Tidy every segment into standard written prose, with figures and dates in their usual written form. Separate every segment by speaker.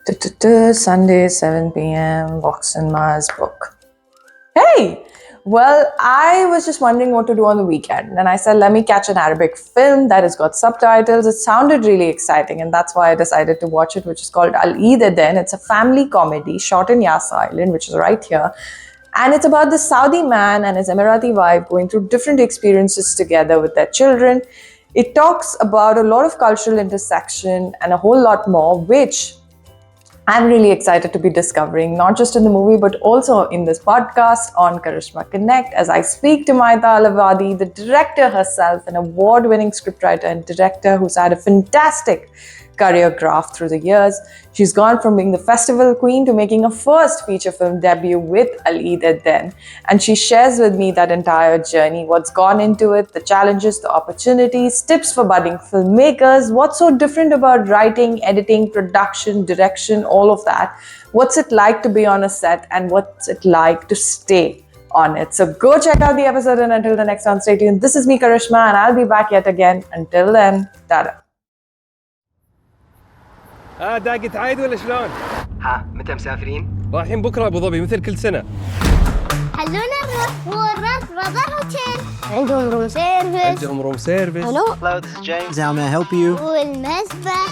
Speaker 1: Sunday, 7 p.m. Vox and Mars book. Hey! Well, I was just wondering what to do on the weekend. And I said, let me catch an Arabic film that has got subtitles. It sounded really exciting. And that's why I decided to watch it, which is called Al Then. It's a family comedy shot in Yas Island, which is right here. And it's about this Saudi man and his Emirati wife going through different experiences together with their children. It talks about a lot of cultural intersection and a whole lot more, which I'm really excited to be discovering, not just in the movie, but also in this podcast on Karishma Konnect, as I speak to Maitha Al Awadi, the director herself, an award-winning scriptwriter and director who's had a fantastic career graph through the years. She's gone from being the festival queen to making a first feature film debut with Al Then. And she shares with me that entire journey, what's gone into it, the challenges, the opportunities, tips for budding filmmakers, what's so different about writing, editing, production, direction, all of that. What's it like to be on a set and what's it like to stay on it. So go check out the episode, and until the next one, stay tuned. This is me, Karishma, and I'll be back yet again. Until then, tada.
Speaker 2: داقت عايد ولا شلون؟
Speaker 3: متى مسافرين؟
Speaker 2: رايحين بكره ابو ظبي مثل كل سنه.
Speaker 4: خلونا نروح وورك براذر هوتيل. عندهم روم سيرفيس.
Speaker 3: Hello, this is James. How may I help you?
Speaker 4: والمسبح.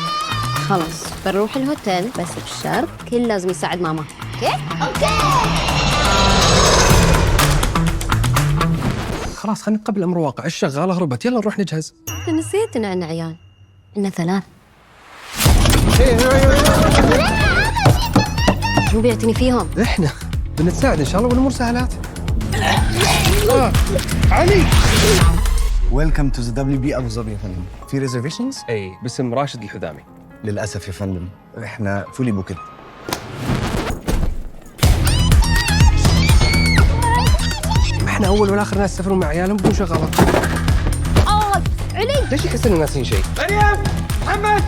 Speaker 5: خلاص بنروح الهوتيل بس بشرط كل لازم يساعد ماما.
Speaker 4: اوكي.
Speaker 2: خلاص خلينا نقبل امر واقع، الشغاله هربت، يلا نروح نجهز.
Speaker 5: نسيت ان عندنا عيال. إننا 3. شو بيعتني فيهم؟
Speaker 2: احنا بنتساعد ان شاء الله والامور سهلات. علي.
Speaker 3: Welcome to the WB أبو ظبي يا فندم. في ريزرفيشنز؟
Speaker 2: اي باسم راشد الحذامي.
Speaker 3: للأسف يا فندم، احنا فولي بوكت.
Speaker 2: احنا اول والاخر ناس يسافرون مع عيالهم بدون شغالات.
Speaker 5: علي
Speaker 2: ليش يحسون ناسين شيء؟ مريم، محمد.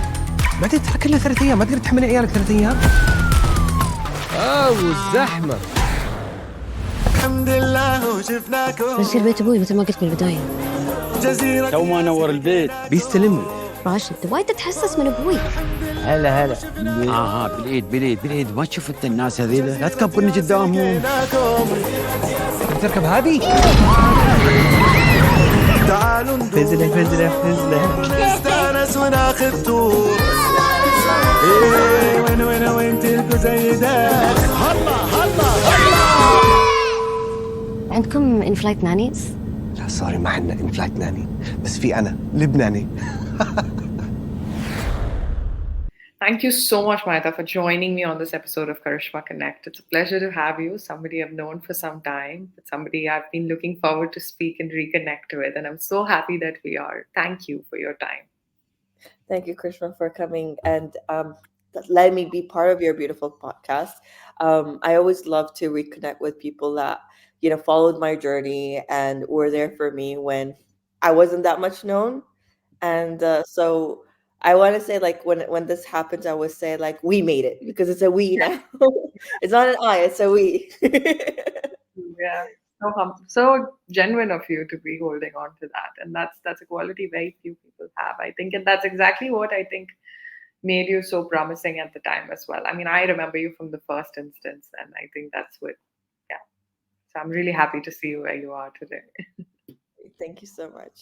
Speaker 2: بعدين ترى كلها 3 ايام، ما تقدر تحمل عيالك 3 ايام. والزحمه.
Speaker 6: الحمد لله وشفناكم.
Speaker 5: بصير بيت ابوي مثل ما قلت بالبدايه.
Speaker 6: جزيرة تو ما نور البيت
Speaker 2: بيستلم.
Speaker 5: راشد انت وايد تتحسس من ابوي.
Speaker 6: هلا بالعيد ما شفت الناس هذيلا، لا تكبرني قدامهم.
Speaker 2: تركب هذه؟
Speaker 6: تعالوا فزلة نستانس وناخذ طور. وين تلكوا زي ده. هلا
Speaker 5: عندكم ان فلايت نانيز؟
Speaker 2: لا سوري ما عندنا ان فلايت ناني، بس في انا لبناني.
Speaker 1: Thank you so much, Maitha, for joining me on this episode of Karishma Connect. It's a pleasure to have you, somebody I've known for some time, but somebody I've been looking forward to speak and reconnect with, and I'm so happy that we are. Thank you for your time.
Speaker 7: Thank you, Karishma, for coming and letting me be part of your beautiful podcast. I always love to reconnect with people that, followed my journey and were there for me when I wasn't that much known. And so I want to say, like, when this happens, I would say, like, we made it, because it's a we now. It's not an I, it's a we.
Speaker 1: Yeah, so genuine of you to be holding on to that, and that's a quality very few people have, I think, and that's exactly what I think made you so promising at the time as well. I mean, I remember you from the first instance, and I think that's what, yeah. So I'm really happy to see you where you are today.
Speaker 7: Thank you so much.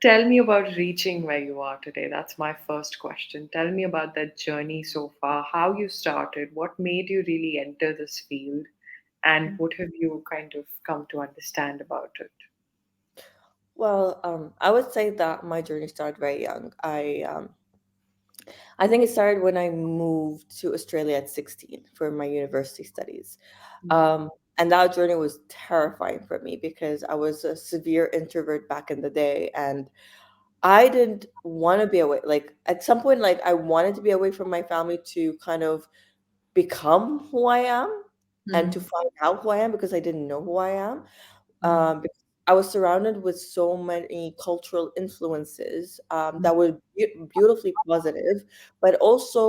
Speaker 1: Tell me about reaching where you are today. That's my first question. Tell me about that journey so far, how you started, what made you really enter this field, and what have you kind of come to understand about it?
Speaker 7: Well, I would say that my journey started very young. I think it started when I moved to Australia at 16 for my university studies. And that journey was terrifying for me because I was a severe introvert back in the day, and I didn't want to be away. Like, at some point, like, I wanted to be away from my family to kind of become who I am and to find out who I am, because I didn't know who I am. Because I was surrounded with so many cultural influences that were beautifully positive, but also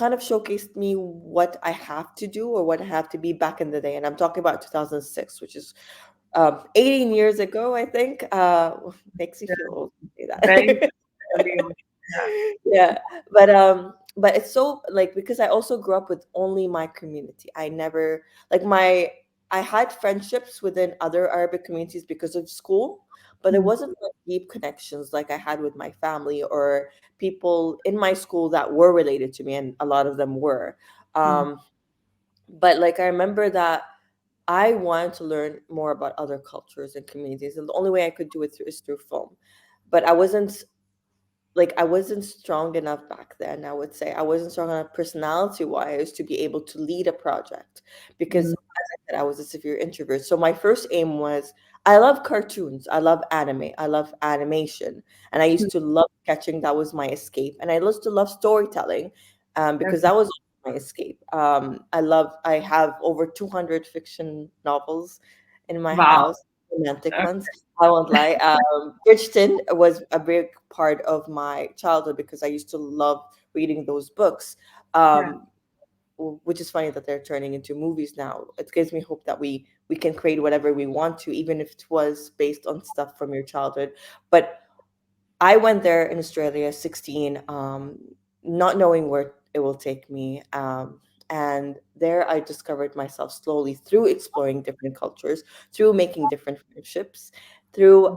Speaker 7: kind of showcased me what I have to do or what I have to be back in the day. And I'm talking about 2006, which is 18 years ago, I think. Makes me feel old to say that.
Speaker 1: Very
Speaker 7: Yeah. But but it's so like, because I also grew up with only my community. I never like my I had friendships within other Arabic communities because of school, but it wasn't like deep connections like I had with my family or people in my school that were related to me, and a lot of them were. Um, but like I remember that I wanted to learn more about other cultures and communities, and the only way I could do it is through film. But I wasn't strong enough back then. I would say I wasn't strong enough personality wise to be able to lead a project because, as I said, I was a severe introvert. So my first aim was, I love cartoons, I love anime, I love animation, and I used to love sketching. That was my escape, and I used to love storytelling, because that was my escape. I have over 200 fiction novels in my house, romantic ones. I won't lie. Bridgerton was a big part of my childhood because I used to love reading those books. Um, which is funny that they're turning into movies now. It gives me hope that we can create whatever we want to, even if it was based on stuff from your childhood. But I went there in Australia 16, not knowing where it will take me. And there I discovered myself slowly through exploring different cultures, through making different friendships, through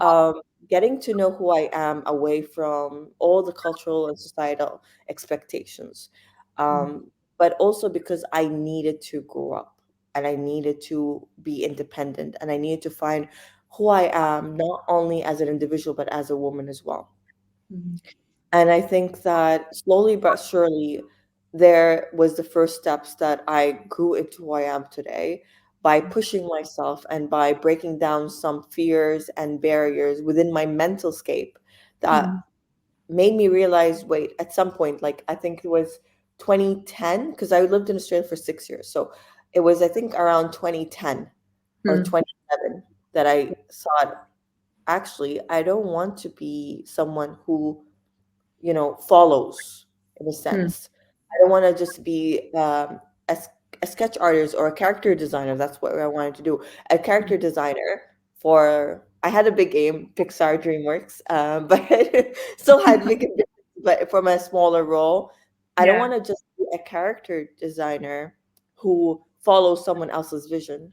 Speaker 7: getting to know who I am away from all the cultural and societal expectations. But also because I needed to grow up and I needed to be independent and I needed to find who I am, not only as an individual, but as a woman as well. And I think that slowly but surely, there was the first steps that I grew into who I am today by pushing myself and by breaking down some fears and barriers within my mental scape that made me realize, wait, at some point, like I think it was 2010, because I lived in Australia for 6 years. So it was, I think, around 2010 or 2011 that I thought, actually, I don't want to be someone who, follows in a sense. I don't want to just be a, a sketch artist or a character designer. That's what I wanted to do. A character designer for, I had a big aim, Pixar, DreamWorks, but still had big ambitions, but from a smaller role. I don't want to just be a character designer who follows someone else's vision.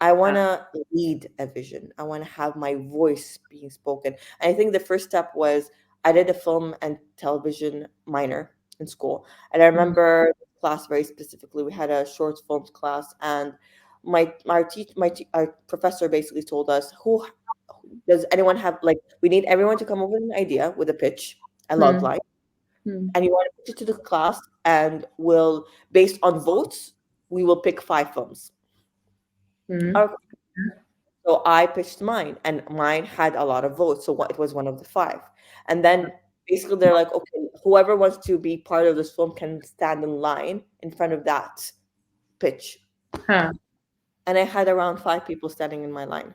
Speaker 7: I want to lead a vision. I want to have my voice being spoken. And I think the first step was I did a film and television minor in school. And I remember class very specifically. We had a short films class, and our professor basically told us, who does anyone have, like, we need everyone to come up with an idea with a pitch, a log line, and you want to pitch it to the class, and we'll, based on votes, we will pick 5 films. So I pitched mine, and mine had a lot of votes. So it was one of the 5. And then basically they're like, okay, whoever wants to be part of this film can stand in line in front of that pitch. And I had around 5 people standing in my line.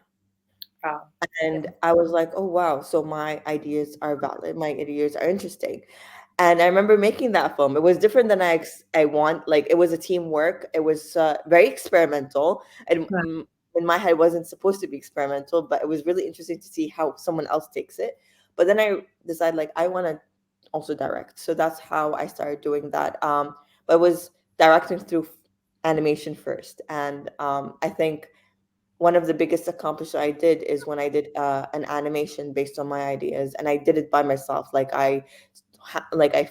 Speaker 7: And I was like, oh, wow. So my ideas are valid. My ideas are interesting. And I remember making that film. It was different than I want. Like, it was a teamwork. It was very experimental. And in my head, it wasn't supposed to be experimental, but it was really interesting to see how someone else takes it. But then I decided, like, I want to also direct. So that's how I started doing that. But it was directing through animation first. And I think one of the biggest accomplishments I did is when I did an animation based on my ideas, and I did it by myself. Like I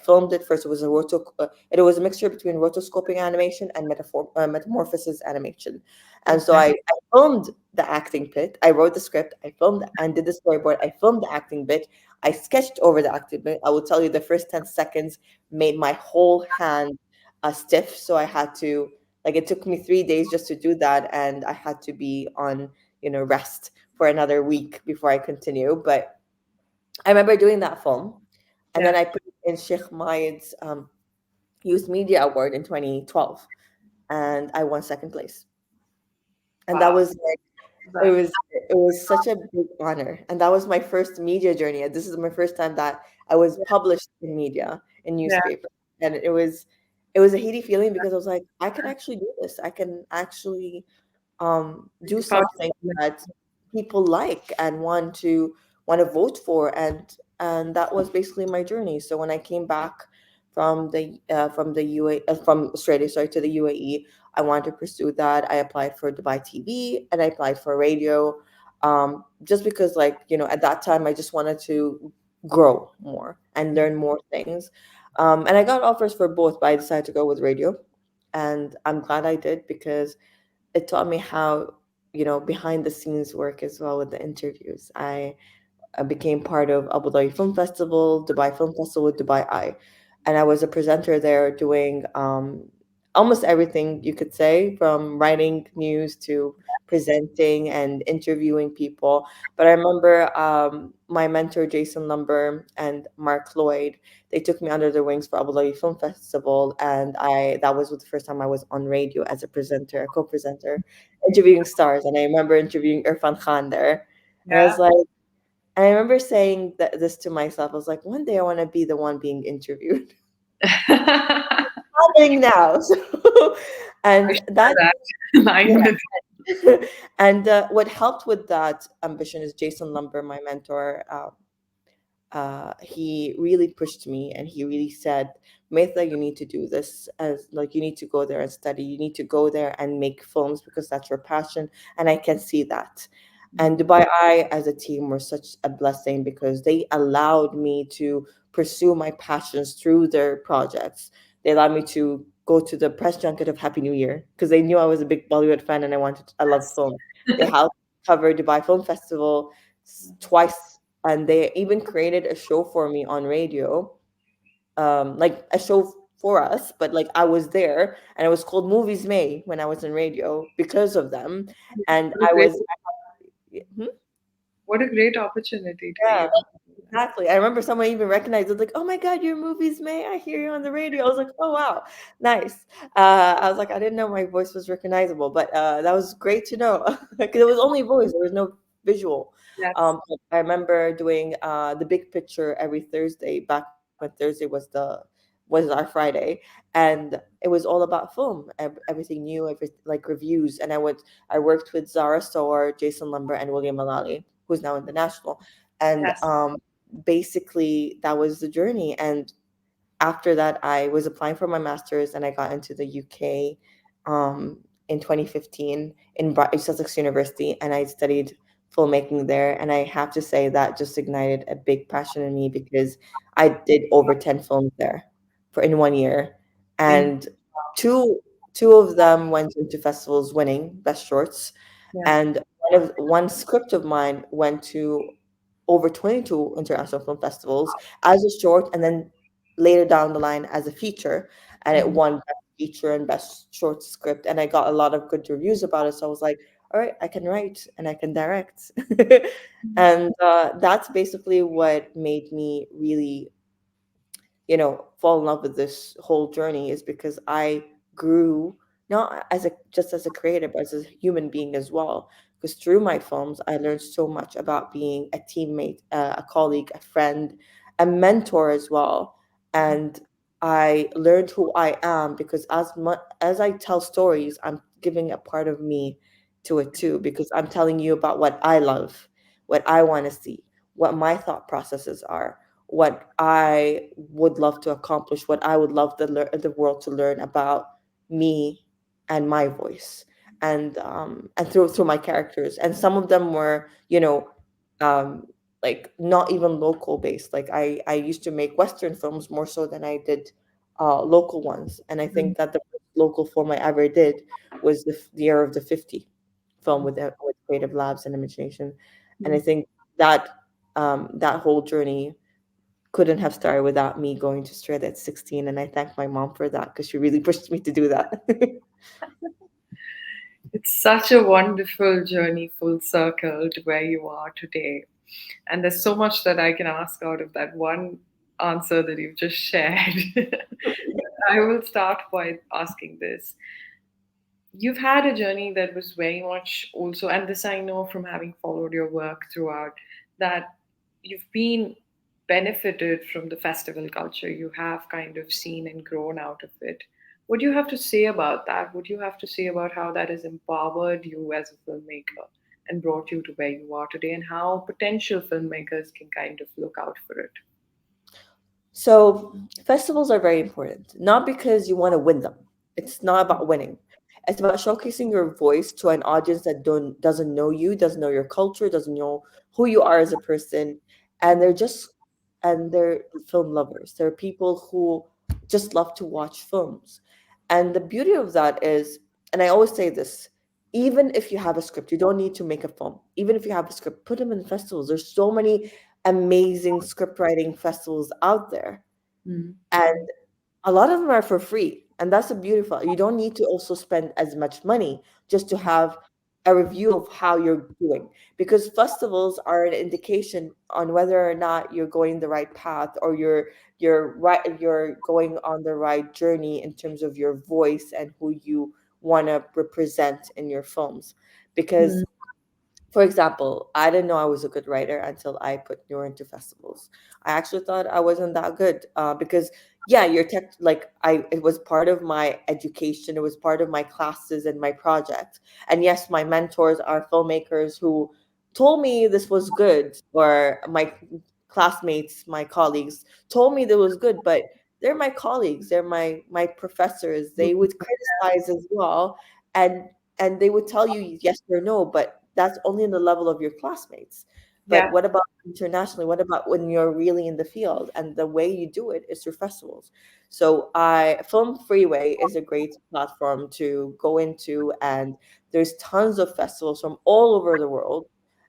Speaker 7: filmed it first. It was it was a mixture between rotoscoping animation and metamorphosis animation. And so I filmed the acting bit. I wrote the script. I filmed and did the storyboard. I filmed the acting bit. I sketched over the acting bit. I will tell you, the first 10 seconds made my whole hand stiff. So I had to, like, it took me 3 days just to do that, and I had to be on, rest for another week before I continue. But I remember doing that film, and then I put it in Sheikh Mayed's Youth Media Award in 2012, and I won second place. And that was like, it was such a big honor, and that was my first media journey. This is my first time that I was published in media, in newspaper, and it was a heady feeling because I was like, I can actually do this. I can actually do something that people like and want to vote for, and that was basically my journey. So when I came back from the from Australia, sorry, to the UAE. I wanted to pursue that. I applied for Dubai TV and I applied for radio, just because, like, at that time I just wanted to grow more and learn more things. And I got offers for both, but I decided to go with radio, and I'm glad I did because it taught me how, behind the scenes work as well with the interviews. I became part of Abu Dhabi Film Festival, Dubai Film Festival with Dubai Eye, and I was a presenter there doing almost everything you could say, from writing news to presenting and interviewing people. But I remember my mentor Jason Lumber and Mark Lloyd. They took me under their wings for Abu Dhabi Film Festival, and I that was the first time I was on radio as a presenter, a co-presenter, interviewing stars. And I remember interviewing Irfan Khan there, and I was like. And I remember saying this to myself. I was like, one day I want to be the one being interviewed. Happening now. And that, yeah. And what helped with that ambition is Jason Lumber, my mentor. He really pushed me, and he really said, Maitha, you need to do this, as like, you need to go there and study, you need to go there and make films because that's your passion, and I can see that. And Dubai Eye as a team were such a blessing because they allowed me to pursue my passions through their projects. They allowed me to go to the press junket of Happy New Year because they knew I was a big Bollywood fan and I love film. They helped cover Dubai Film Festival twice, and they even created a show for me on radio, like a show for us, but like I was there, and it was called Movies May when I was in radio because of them. And I was. Hmm?
Speaker 8: What a great opportunity to be
Speaker 7: Yeah,
Speaker 8: able to do that.
Speaker 7: exactly. I remember someone even recognized it, like, "Oh my God, your Movies May! I hear you on the radio." I was like, "Oh wow, nice." I was like, I didn't know my voice was recognizable, but that was great to know because it was only voice. There was no visual.
Speaker 8: Yes.
Speaker 7: But I remember doing the big picture every Thursday back when Thursday was our Friday, and it was all about film, everything new, like reviews. And I worked with Zara Sawar, Jason Lumber, and William Alali, who's now in the National. And
Speaker 8: Yes.
Speaker 7: basically that was the journey. And after that, I was applying for my master's, and I got into the UK in 2015 in Sussex University, and I studied filmmaking there. And I have to say that just ignited a big passion in me because I did over 10 films there in 1 year,
Speaker 8: In
Speaker 7: and two of them went into festivals winning best shorts,
Speaker 8: yeah.
Speaker 7: and one script of mine went to over 22 international film festivals as a short, and then later down the line as a feature, and it won best feature and best short script, and I got a lot of good reviews about it. So I was like, all right, I can write and I can direct. And that's basically what made me really, fall in love with this whole journey, is because I grew, not as a just as a creator, but as a human being as well. Because through my films, I learned so much about being a teammate, a colleague, a friend, a mentor as well. And I learned who I am because as much as I tell stories, I'm giving a part of me to it too, because I'm telling you about what I love, what I want to see, what my thought processes are, what I would love to accomplish, what I would love the world to learn about me and my voice, and through my characters. And some of them were, um, like not even local based. Like I used to make Western films more so than I did local ones. And I think that the first local film I ever did was the Year of the 50 film with Creative Labs and Imagination. And I think that that whole journey couldn't have started without me going to Australia at 16. And I thank my mom for that because she really pushed me to do that.
Speaker 8: It's such a wonderful journey, full circle to where you are today. And there's so much that I can ask out of that one answer that you've just shared. I will start by asking this. You've had a journey that was very much also, and this I know from having followed your work throughout, that you've been benefited from the festival culture. You have kind of seen and grown out of it. What do you have to say about that? What do you have to say about how that has empowered you as a filmmaker and brought you to where you are today, and how potential filmmakers can kind of look out for it?
Speaker 7: So festivals are very important, not because you want to win them. It's not about winning. It's about showcasing your voice to an audience that don't doesn't know you, doesn't know your culture, doesn't know who you are as a person, and they're film lovers. They're people who just love to watch films. And the beauty of that is, and I always say this, even if you have a script, you don't need to make a film. Even if you have a script, put them in festivals. There's so many amazing script writing festivals out there, and a lot of them are for free, and that's the beautiful. You don't need to also spend as much money just to have a review of how you're doing, because festivals are an indication on whether or not you're going the right path, or you're going on the right journey in terms of your voice and who you want to represent in your films. Because, for example, I didn't know I was a good writer until I put Noor into festivals. I actually thought I wasn't that good, because yeah, you're tech like I it was part of my education, it was part of my classes and my project. And yes, my mentors are filmmakers who told me this was good, or my classmates, my colleagues told me that was good, but they're my colleagues, they're my professors. They would criticize as well, and they would tell you yes or no, but that's only in the level of your classmates. But
Speaker 8: Yeah.
Speaker 7: what about internationally? What about when you're really in the field? And the way you do it is through festivals. So I Film Freeway is a great platform to go into, and there's tons of festivals from all over the world,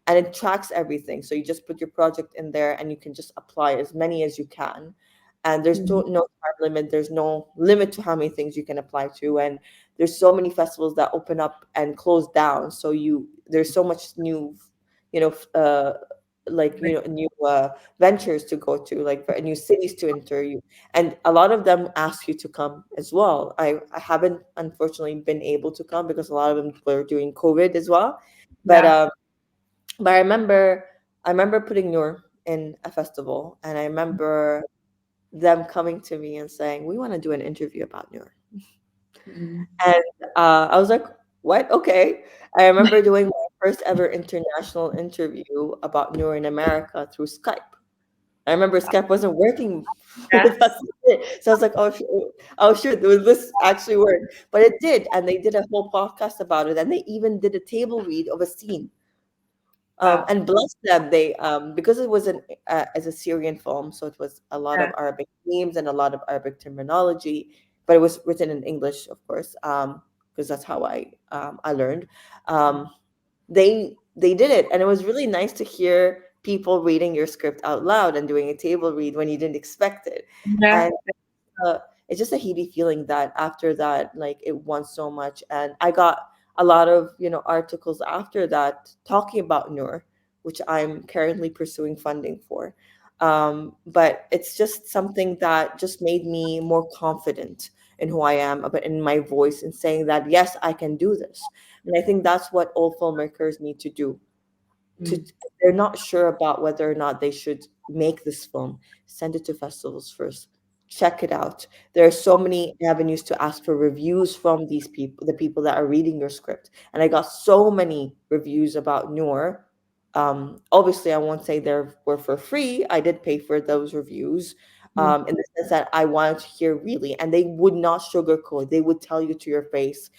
Speaker 7: and it tracks everything. So you just put your project in there, and you can just apply as many as you can. And there's no time limit. There's no limit to how many things you can apply to. And there's so many festivals that open up and close down. So there's so much new, you know, new ventures to go to, like new cities to enter you, and a lot of them ask you to come as well. I haven't unfortunately been able to come because a lot of them were doing COVID as well, but
Speaker 8: Yeah.
Speaker 7: I remember putting Noor in a festival, and I remember them coming to me and saying, "We want to do an interview about Noor." And I was like, "What? Okay." I remember doing my first ever international interview about Noor in America through Skype. I remember Skype wasn't working with
Speaker 8: Yes.
Speaker 7: us, so I was like, "Oh, shoot, will this actually work?" But it did, and they did a whole podcast about it, and they even did a table read of a scene.
Speaker 8: Wow.
Speaker 7: And bless them, they because it was as a Syrian film, so it was a lot
Speaker 8: Yeah.
Speaker 7: of Arabic themes and a lot of Arabic terminology, but it was written in English, of course, because that's how I learned. Um, they did it, and it was really nice to hear people reading your script out loud and doing a table read when you didn't expect it.
Speaker 8: Yeah.
Speaker 7: And uh, it's just a heady feeling that after that, like it won so much, and I got a lot of articles after that talking about Noor, which I'm currently pursuing funding for. But it's just something that just made me more confident in who I am, but in my voice, and saying that yes, I can do this. And I think that's what all filmmakers need to do. To They're not sure about whether or not they should make this film, send it to festivals first, check it out. There are so many avenues to ask for reviews from these people, the people that are reading your script, and I got so many reviews about Noor. Obviously I won't say they were for free. I did pay for those reviews, in the sense that I wanted to hear really, and they would not sugarcoat. They would tell you to your face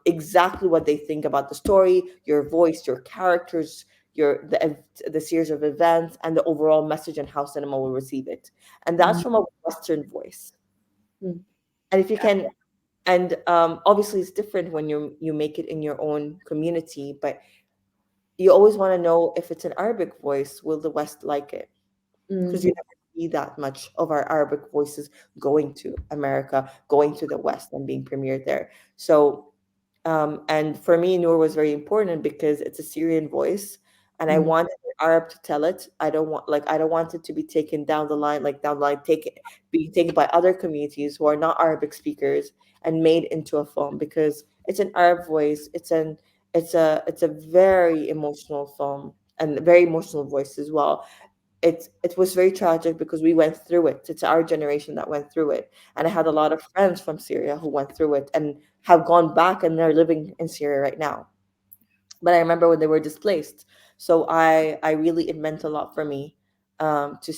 Speaker 7: exactly what they think about the story, your voice, your characters, the series of events, and the overall message and how cinema will receive it. And that's from a Western voice. And if you can, and obviously it's different when you make it in your own community, but you always want to know if it's an Arabic voice, will the West like it? Because you never see that much of our Arabic voices going to America, going to the West and being premiered there. So and for me, Noor was very important because it's a Syrian voice, and I wanted an Arab to tell it. I don't want it to be taken down the line, being taken by other communities who are not Arabic speakers and made into a film, because it's an Arab voice. It's a very emotional film and very emotional voice as well. It was very tragic because we went through it. It's our generation that went through it. And I had a lot of friends from Syria who went through it and have gone back, and they're living in Syria right now. But I remember when they were displaced. So I really, it meant a lot for me. to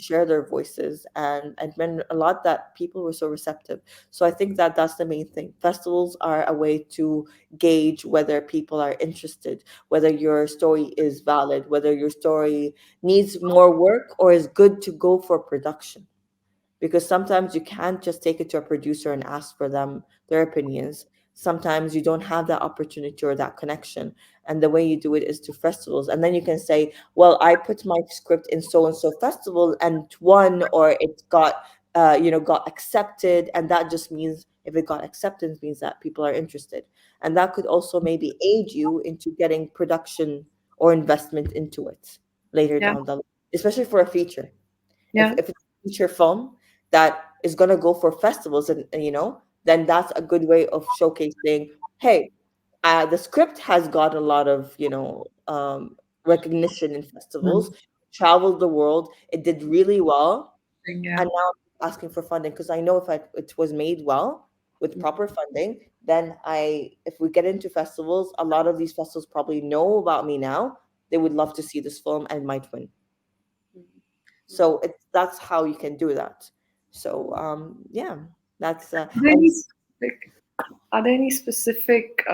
Speaker 7: share their voices, and meant a lot that people were so receptive. So I think that that's the main thing. Festivals are a way to gauge whether people are interested, whether your story is valid, whether your story needs more work or is good to go for production, because sometimes you can't just take it to a producer and ask for them their opinions. Sometimes you don't have that opportunity or that connection, and the way you do it is to festivals, and then you can say, well, I put my script in so and so festival and it won, or it got got accepted, and that just means, if it got acceptance, means that people are interested, and that could also maybe aid you into getting production or investment into it later
Speaker 8: Yeah.
Speaker 7: down the line, especially for a feature.
Speaker 8: Yeah.
Speaker 7: If it's a feature film that is going to go for festivals, and then that's a good way of showcasing, hey, the script has got a lot of recognition in festivals,
Speaker 8: Mm.
Speaker 7: traveled the world, it did really well,
Speaker 8: Yeah.
Speaker 7: and now I'm asking for funding, because I know if it was made well with proper funding, then if we get into festivals, a lot of these festivals probably know about me now. They would love to see this film and might win. So that's how you can do that. So yeah, that's
Speaker 8: Are there
Speaker 7: and
Speaker 8: any specific, are there any specific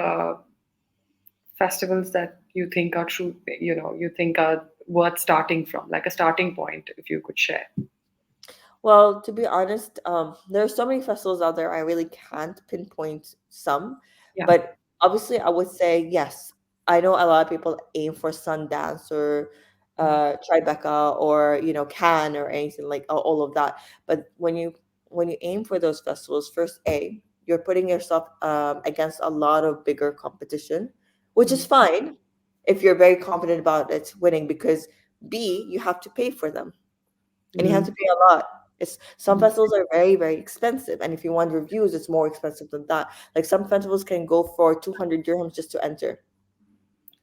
Speaker 8: festivals that you think are true, you think are worth starting from, like a starting point, if you could share?
Speaker 7: well, to be honest, there are so many festivals out there. I really can't pinpoint some,
Speaker 8: Yeah.
Speaker 7: but obviously, I would say yes. I know a lot of people aim for Sundance or Tribeca or Cannes or anything like all of that. But when you aim for those festivals, first, you're putting yourself against a lot of bigger competition, which is fine if you're very confident about it winning, because B, you have to pay for them, and you have
Speaker 8: Mm.
Speaker 7: to pay a lot. It's Some festivals are very, very expensive, and if you want reviews, it's more expensive than that. Like some festivals can go for 200 dirhams just to enter,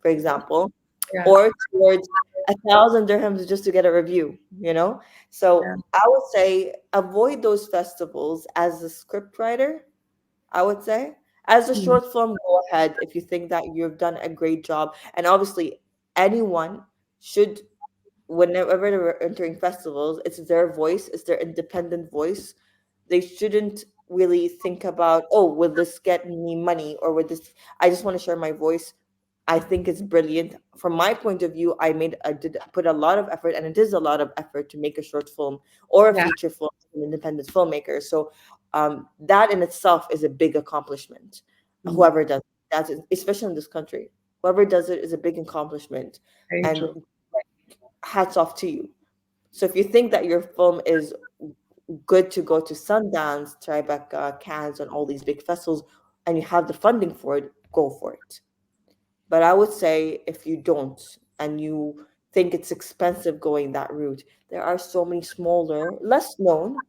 Speaker 7: for example,
Speaker 8: Yeah.
Speaker 7: or towards 1,000 dirhams just to get a review.
Speaker 8: Yeah.
Speaker 7: So I would say avoid those festivals as a script writer. I would say as a
Speaker 8: Mm.
Speaker 7: short film, go ahead if you think that you've done a great job, and obviously anyone should, whenever they're entering festivals, it's their voice, it's their independent voice. They shouldn't really think about, oh, will this get me money, or would this, I just want to share my voice. I think it's brilliant. From my point of view, I did put a lot of effort, and it is a lot of effort to make a short film or a
Speaker 8: Yeah.
Speaker 7: feature film as an independent filmmaker. So that in itself is a big accomplishment.
Speaker 8: Mm.
Speaker 7: Whoever does that, especially in this country, whoever does it is a big accomplishment,
Speaker 8: Very
Speaker 7: and
Speaker 8: true.
Speaker 7: hats off to you. So if you think that your film is good to go to Sundance, Tribeca, Cannes, and all these big festivals, and you have the funding for it, go for it. But I would say if you don't, and you think it's expensive going that route, there are so many smaller, less known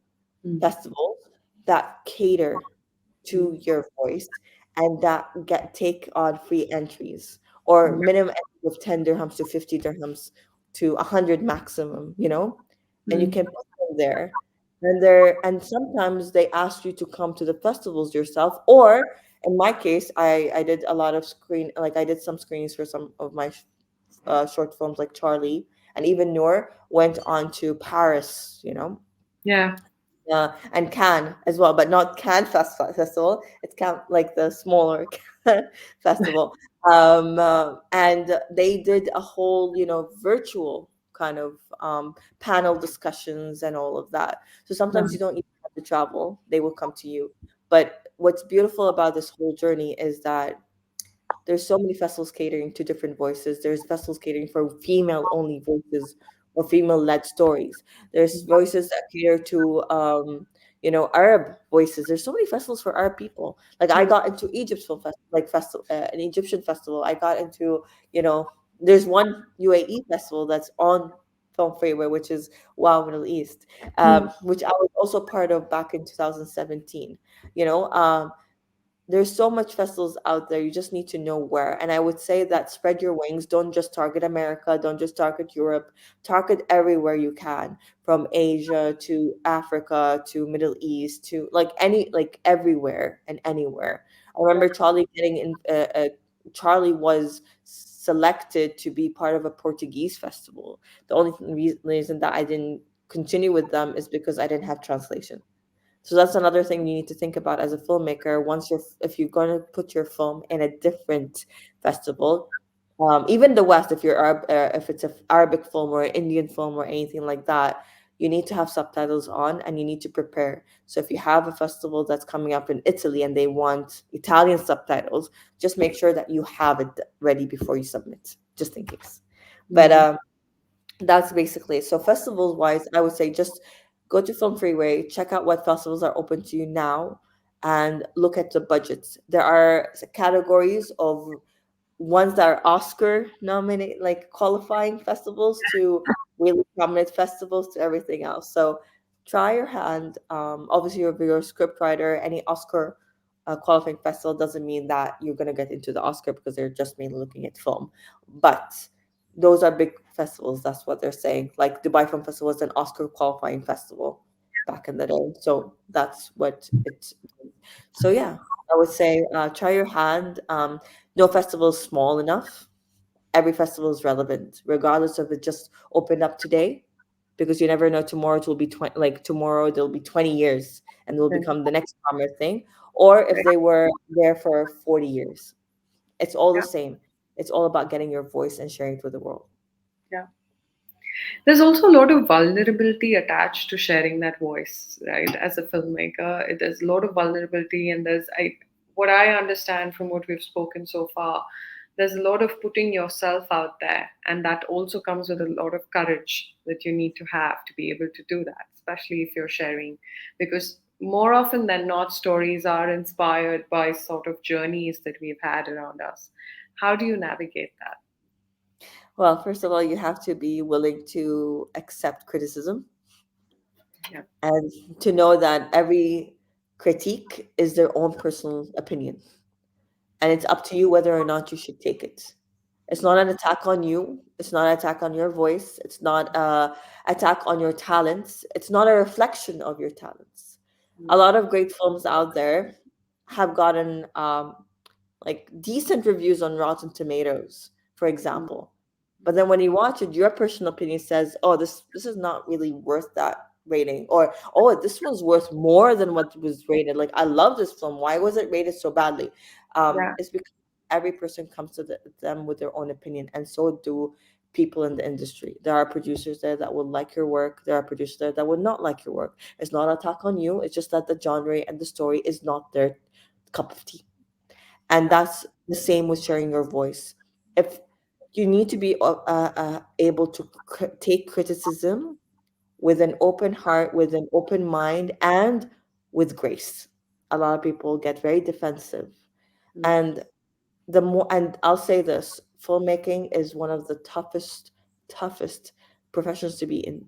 Speaker 8: Mm.
Speaker 7: festivals that cater to your voice, and that take on free entries, or
Speaker 8: Mm.
Speaker 7: minimum entry of 10 dirhams to 50 dirhams to 100 maximum, and you
Speaker 8: Mm.
Speaker 7: can put them there. And sometimes they ask you to come to the festivals yourself, or in my case, I did a lot of I did some screenings for some of my short films, like Charlie, and even Noor went on to Paris,
Speaker 8: Yeah.
Speaker 7: and Cannes as well, but not Cannes Festival. It's Cannes, like the smaller Cannes festival. And they did a whole, virtual kind of panel discussions and all of that. So
Speaker 8: Yeah.
Speaker 7: sometimes you don't even have to travel; they will come to you. But what's beautiful about this whole journey is that there's so many festivals catering to different voices. There's festivals catering for female only voices or female led stories. There's voices that cater to Arab voices. There's so many festivals for Arab people. Like I got into Egypt's film festival, like festival, an Egyptian festival. I got into, there's one UAE festival that's on Film Freeway, which is Wow Middle East,
Speaker 8: Mm.
Speaker 7: which I was also part of back in 2017. You know, there's so much festivals out there. You just need to know where. And I would say that spread your wings. Don't just target America. Don't just target Europe. Target everywhere you can, from Asia to Africa to Middle East to like everywhere and anywhere. I remember Charlie getting in. Charlie was selected to be part of a Portuguese festival. The only reason that I didn't continue with them is because I didn't have translation. So that's another thing you need to think about as a filmmaker. If you're going to put your film in a different festival, even the West, if you're if it's an Arabic film or an Indian film or anything like that, you need to have subtitles on and you need to prepare. So if you have a festival that's coming up in Italy and they want Italian subtitles, just make sure that you have it ready before you submit, just in case. But that's basically it. So festivals wise, I would say just go to Film Freeway, check out what festivals are open to you now, and look at the budgets. There are categories of ones that are Oscar nominated, like qualifying festivals, to really prominent festivals, to everything else. So try your hand. Obviously, if you're a scriptwriter, any Oscar qualifying festival doesn't mean that you're going to get into the Oscar, because they're just mainly looking at film. But those are big festivals. That's what they're saying. Like Dubai Film Festival was an Oscar qualifying festival back in the day. So that's what it's. So yeah, I would say try your hand. No festival is small enough. Every festival is relevant, regardless of it just opened up today, because you never know, tomorrow it will be 20, like tomorrow there'll be 20 years and will become the next common thing, or if they were there for 40 years. It's all the same. It's all about getting your voice and sharing it with the world.
Speaker 8: Yeah. There's also a lot of vulnerability attached to sharing that voice, right? As a filmmaker, there's a lot of vulnerability, and what I understand from what we've spoken so far, there's a lot of putting yourself out there, and that also comes with a lot of courage that you need to have to be able to do that, especially if you're sharing, because more often than not, stories are inspired by sort of journeys that we've had around us. How do you navigate that?
Speaker 7: Well, first of all, you have to be willing to accept criticism,
Speaker 8: Yeah.
Speaker 7: and to know that every critique is their own personal opinion. And it's up to you whether or not you should take it. It's not an attack on you. It's not an attack on your voice. It's not a attack on your talents. It's not a reflection of your talents. A lot of great films out there have gotten like decent reviews on Rotten Tomatoes, for example. But then when you watch it, your personal opinion says, "Oh, this is not really worth that rating," or "Oh, this one's worth more than what was rated. Like, I love this film. Why was it rated so badly?"
Speaker 8: Yeah.
Speaker 7: It's because every person comes to them with their own opinion, and so do people in the industry. There are producers there that will like your work. There are producers there that would not like your work. It's not an attack on you. It's just that the genre and the story is not their cup of tea. And that's the same with sharing your voice. If you need to be able to take criticism with an open heart, with an open mind, and with grace. A lot of people get very defensive, and and I'll say this: filmmaking is one of the toughest professions to be in.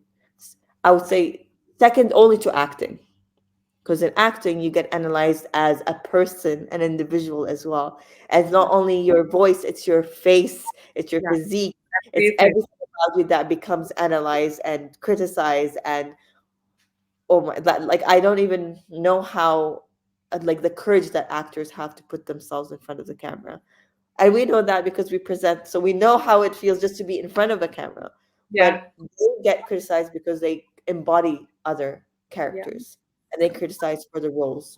Speaker 7: I would say second only to acting, because in acting you get analyzed as a person, an individual as well. And it's not only your voice, it's your face, it's your
Speaker 8: Yeah.
Speaker 7: physique, it's
Speaker 8: Everything.
Speaker 7: everything about you that becomes analyzed and criticized. And oh my, that, like, I don't even know how, like, the courage that actors have to put themselves in front of the camera. And we know that because we present, so we know how it feels just to be in front of a camera.
Speaker 8: Yeah.
Speaker 7: But they get criticized because they embody other characters, and they criticize for the roles.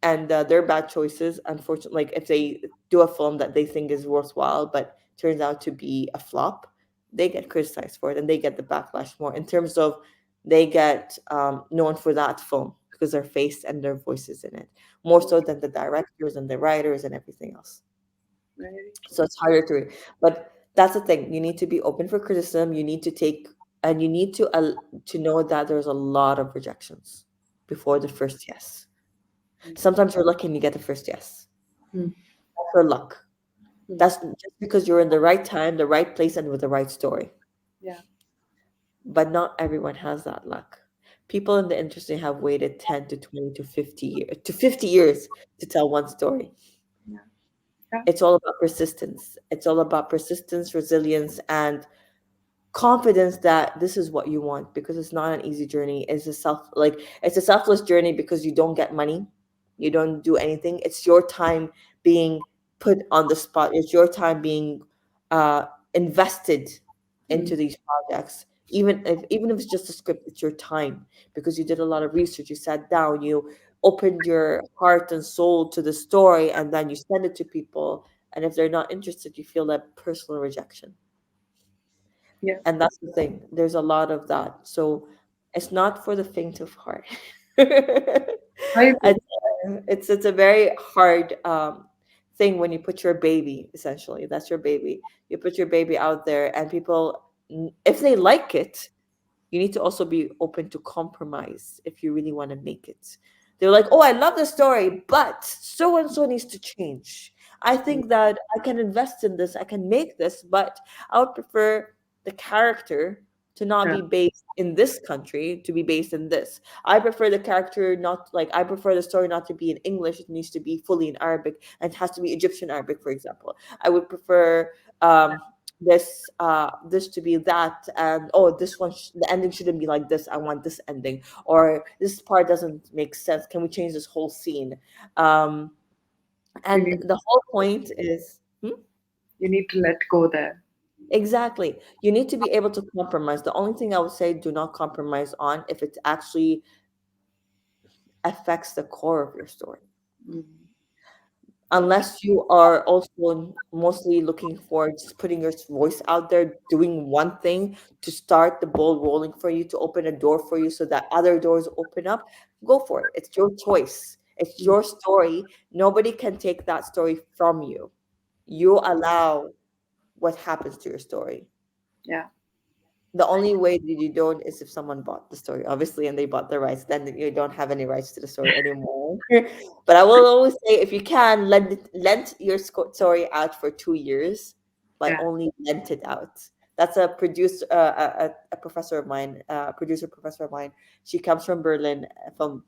Speaker 7: And their bad choices, unfortunately, like if they do a film that they think is worthwhile but turns out to be a flop, they get criticized for it, and they get the backlash more in terms of they get known for that film because their face and their voices in it, more so than the directors and the writers and everything else.
Speaker 8: Very
Speaker 7: So it's harder to read. But that's the thing. You need to be open for criticism. You need to take, and you need to know that there's a lot of rejections before the first yes. Sometimes you're lucky and you get the first yes.
Speaker 8: Mm.
Speaker 7: That's your luck. That's just because you're in the right time, the right place, and with the right story.
Speaker 8: Yeah.
Speaker 7: But not everyone has that luck. People in the industry have waited 10 to 20 to 50 years to tell one story.
Speaker 8: Yeah. Yeah.
Speaker 7: It's all about persistence. It's all about persistence, resilience, and confidence that this is what you want, because it's not an easy journey. It's a selfless journey because you don't get money, you don't do anything. It's your time being put on the spot. It's your time being invested into these projects. Even if it's just a script, it's your time, because you did a lot of research. You sat down, you opened your heart and soul to the story, and then you send it to people. And if they're not interested, you feel that personal rejection.
Speaker 8: Yeah.
Speaker 7: And that's the thing. There's a lot of that. So it's not for the faint of heart.
Speaker 8: I
Speaker 7: it's, it's a very hard thing when you put your baby, essentially. That's your baby. You put your baby out there, and people, if they like it, you need to also be open to compromise if you really want to make it. They're like, oh, I love the story, but so and so needs to change. I think that I can invest in this, I can make this, but I would prefer the character to not
Speaker 8: Yeah.
Speaker 7: be based in this country, to be based in this. I prefer the character not like, I prefer the story not to be in English, it needs to be fully in Arabic, and it has to be Egyptian Arabic, for example. I would prefer this to be that, and oh, this one the ending shouldn't be like this, I want this ending, or this part doesn't make sense, can we change this whole scene? um
Speaker 8: You
Speaker 7: and
Speaker 8: need
Speaker 7: the whole point is
Speaker 8: you need to let go there.
Speaker 7: exactly, you need to be able to compromise. The only thing I would say, do not compromise on if it actually affects the core of your story, unless you are also mostly looking for just putting your voice out there, doing one thing to start the ball rolling for you, to open a door for you so that other doors open up. Go for it. It's your choice. It's your story. Nobody can take that story from you. You allow what happens to your story.
Speaker 8: Yeah.
Speaker 7: The only way that you don't is if someone bought the story, obviously, and they bought the rights. Then you don't have any rights to the story anymore. But I will always say, if you can, lend your story out for 2 years, like
Speaker 8: Yeah.
Speaker 7: only lent it out. That's a producer, a professor of mine, producer professor of mine. She comes from Berlin, from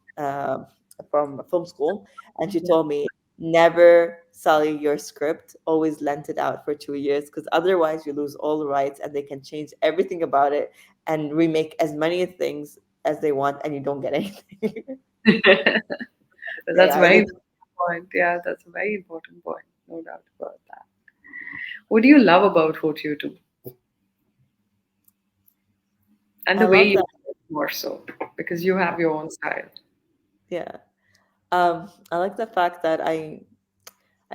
Speaker 7: film school, and she told me, never sell your script, always lent it out for 2 years, because otherwise you lose all the rights and they can change everything about it and remake as many things as they want, and you don't get anything.
Speaker 8: That's a
Speaker 7: Yeah,
Speaker 8: very important point. Yeah, that's a very important point. No doubt about that. What do you love about what you do? And
Speaker 7: I
Speaker 8: the way
Speaker 7: love
Speaker 8: you
Speaker 7: that.
Speaker 8: do it more so, because you have your own style.
Speaker 7: Yeah. I like the fact that I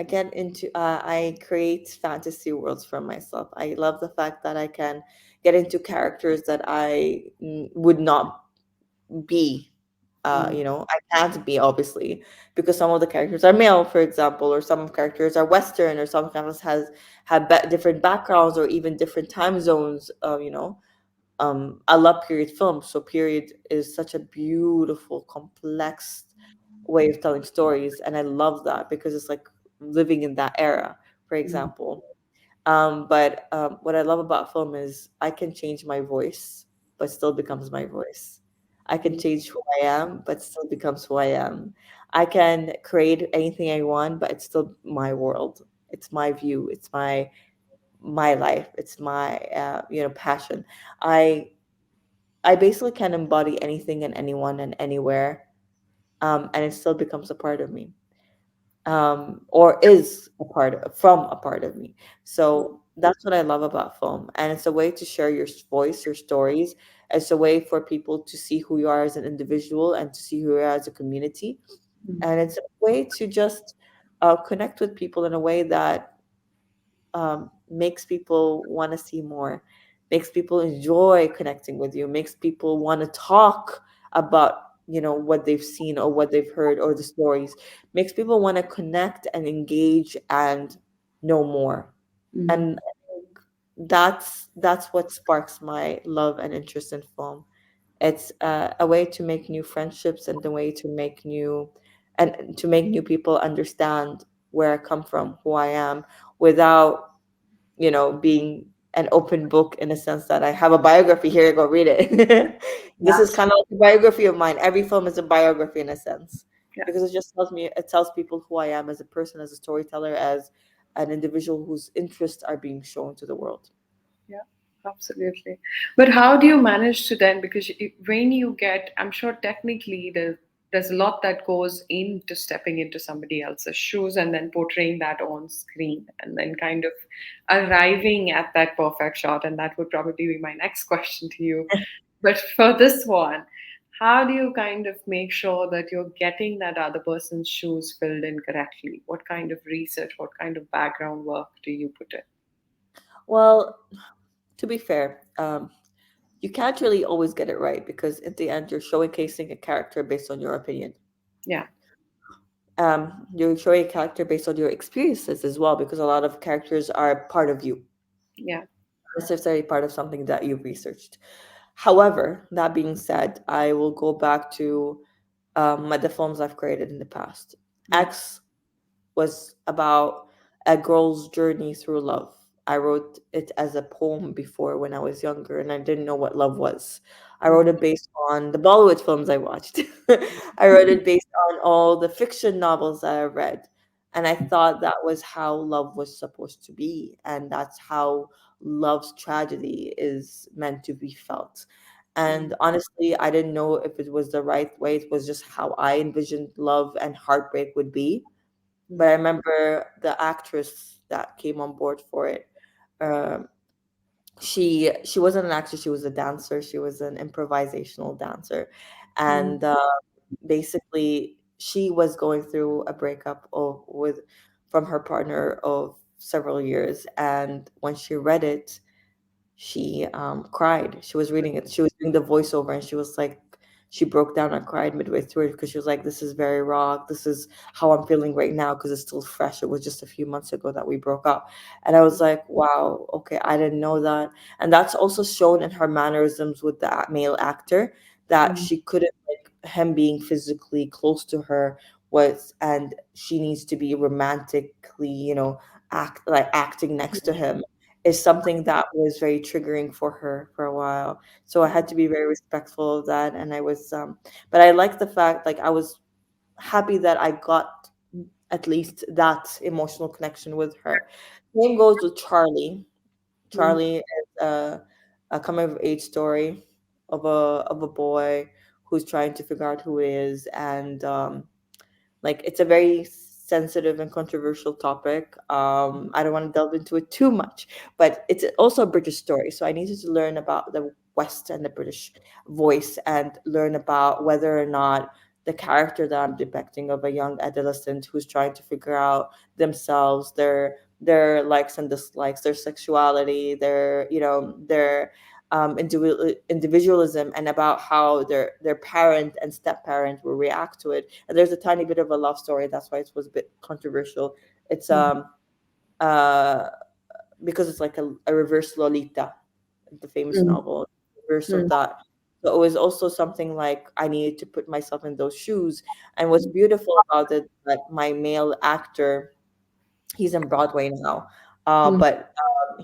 Speaker 7: get into I create fantasy worlds for myself. I love the fact that I can get into characters that I would not be. I can't be, obviously, because some of the characters are male, for example, or some characters are Western, or some characters have different backgrounds or even different time zones. I love period films, so period is such a beautiful, complex way of telling stories, and I love that because it's like living in that era, for example. But what I love about film is I can change my voice, but still becomes my voice. I can change who I am, but still becomes who I am. I can create anything I want, but it's still my world. It's my view. It's my life. It's my passion. I I basically can embody anything and anyone and anywhere, and it still becomes a part of me, or is a part of me. So that's what I love about film, and it's a way to share your voice, your stories. It's a way for people to see who you are as an individual and to see who you are as a community, and it's a way to just connect with people in a way that makes people want to see more, makes people enjoy connecting with you, makes people want to talk about what they've seen or what they've heard or the stories, makes people want to connect and engage and know more. And that's what sparks my love and interest in film. It's a way to make new friendships and a way to make new people understand where I come from, who I am, without being an open book, in a sense that I have a biography. Here you go, read it. This is
Speaker 8: Yeah.
Speaker 7: kind of like a biography of mine. Every film is a biography in a sense,
Speaker 8: Yeah.
Speaker 7: because it tells people who I am as a person, as a storyteller, as an individual whose interests are being shown to the world.
Speaker 8: Yeah, absolutely. But how do you manage to then, because when you get, I'm sure technically there's a lot that goes into stepping into somebody else's shoes and then portraying that on screen and then kind of arriving at that perfect shot. And that would probably be my next question to you. But for this one, how do you kind of make sure that you're getting that other person's shoes filled in correctly? What kind of research, what kind of background work do you put in?
Speaker 7: Well, to be fair, you can't really always get it right because at the end, you're showcasing a character based on your opinion.
Speaker 8: Yeah.
Speaker 7: You're showing a character based on your experiences as well, because a lot of characters are part of you,
Speaker 8: Yeah.
Speaker 7: not necessarily part of something that you've researched. However, that being said, I will go back to the films I've created in the past. X was about a girl's journey through love. I wrote it as a poem before when I was younger and I didn't know what love was. I wrote it based on the Bollywood films I watched. I wrote it based on all the fiction novels that I read. And I thought that was how love was supposed to be. And that's how love's tragedy is meant to be felt. And honestly, I didn't know if it was the right way. It was just how I envisioned love and heartbreak would be. But I remember the actress that came on board for it. Um, she wasn't an actress. She was a dancer. She was an improvisational dancer, and basically she was going through a breakup with from her partner of several years. And when she read it, she cried. She was reading it. She was doing the voiceover, and she was like, she broke down and cried midway through it because she was like, "This is very raw. This is how I'm feeling right now because it's still fresh. It was just a few months ago that we broke up." And I was like, "Wow, okay, I didn't know that." And that's also shown in her mannerisms with the male actor, that she couldn't, like, him being physically close to her was, and she needs to be romantically, acting next to him, is something that was very triggering for her for a while. So I had to be very respectful of that. And I was, but I like the fact, like, I was happy that I got at least that emotional connection with her. Same goes with Charlie. Charlie is a coming of age story of a boy who's trying to figure out who he is. And like, it's a very sensitive and controversial topic. I don't want to delve into it too much, but it's also a British story. So I needed to learn about the West and the British voice and learn about whether or not the character that I'm depicting of a young adolescent who's trying to figure out themselves, their likes and dislikes, their sexuality, their individualism, and about how their parent and step parent will react to it. And there's a tiny bit of a love story. That's why it was a bit controversial. It's uh because it's like a reverse Lolita, the famous novel, reverse of that. So it was also something like I needed to put myself in those shoes. And what's beautiful about it, that my male actor, he's in Broadway now, but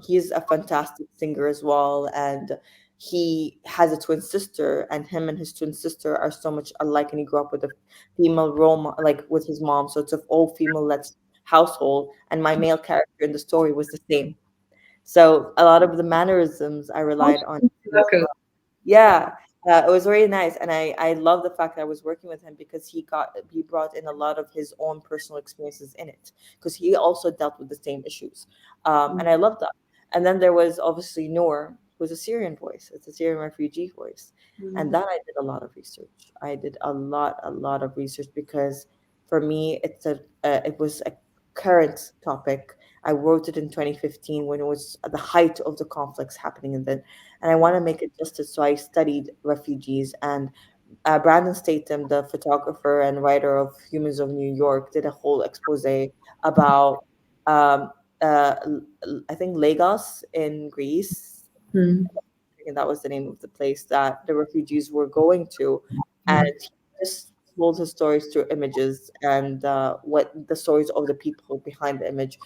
Speaker 7: he's a fantastic singer as well. And he has a twin sister, and him and his twin sister are so much alike. And he grew up with a female role, like with his mom. So it's an all female led household. And my male character in the story was the same. So a lot of the mannerisms I relied on. Yeah, it was very nice, and I love the fact that I was working with him because he brought in a lot of his own personal experiences in it, because he also dealt with the same issues, and I love that. And then there was obviously Noor, who's a Syrian voice. It's a Syrian refugee voice, and that I did a lot of research. I did a lot of research because for me it was a current topic. I wrote it in 2015 when it was at the height of the conflicts happening in the, and I want to make it justice. So I studied refugees, and Brandon Statham, the photographer and writer of Humans of New York, did a whole expose about, um, I think, Lagos in Greece. And that was the name of the place that the refugees were going to, and he just told his stories through images and what the stories of the people behind the image,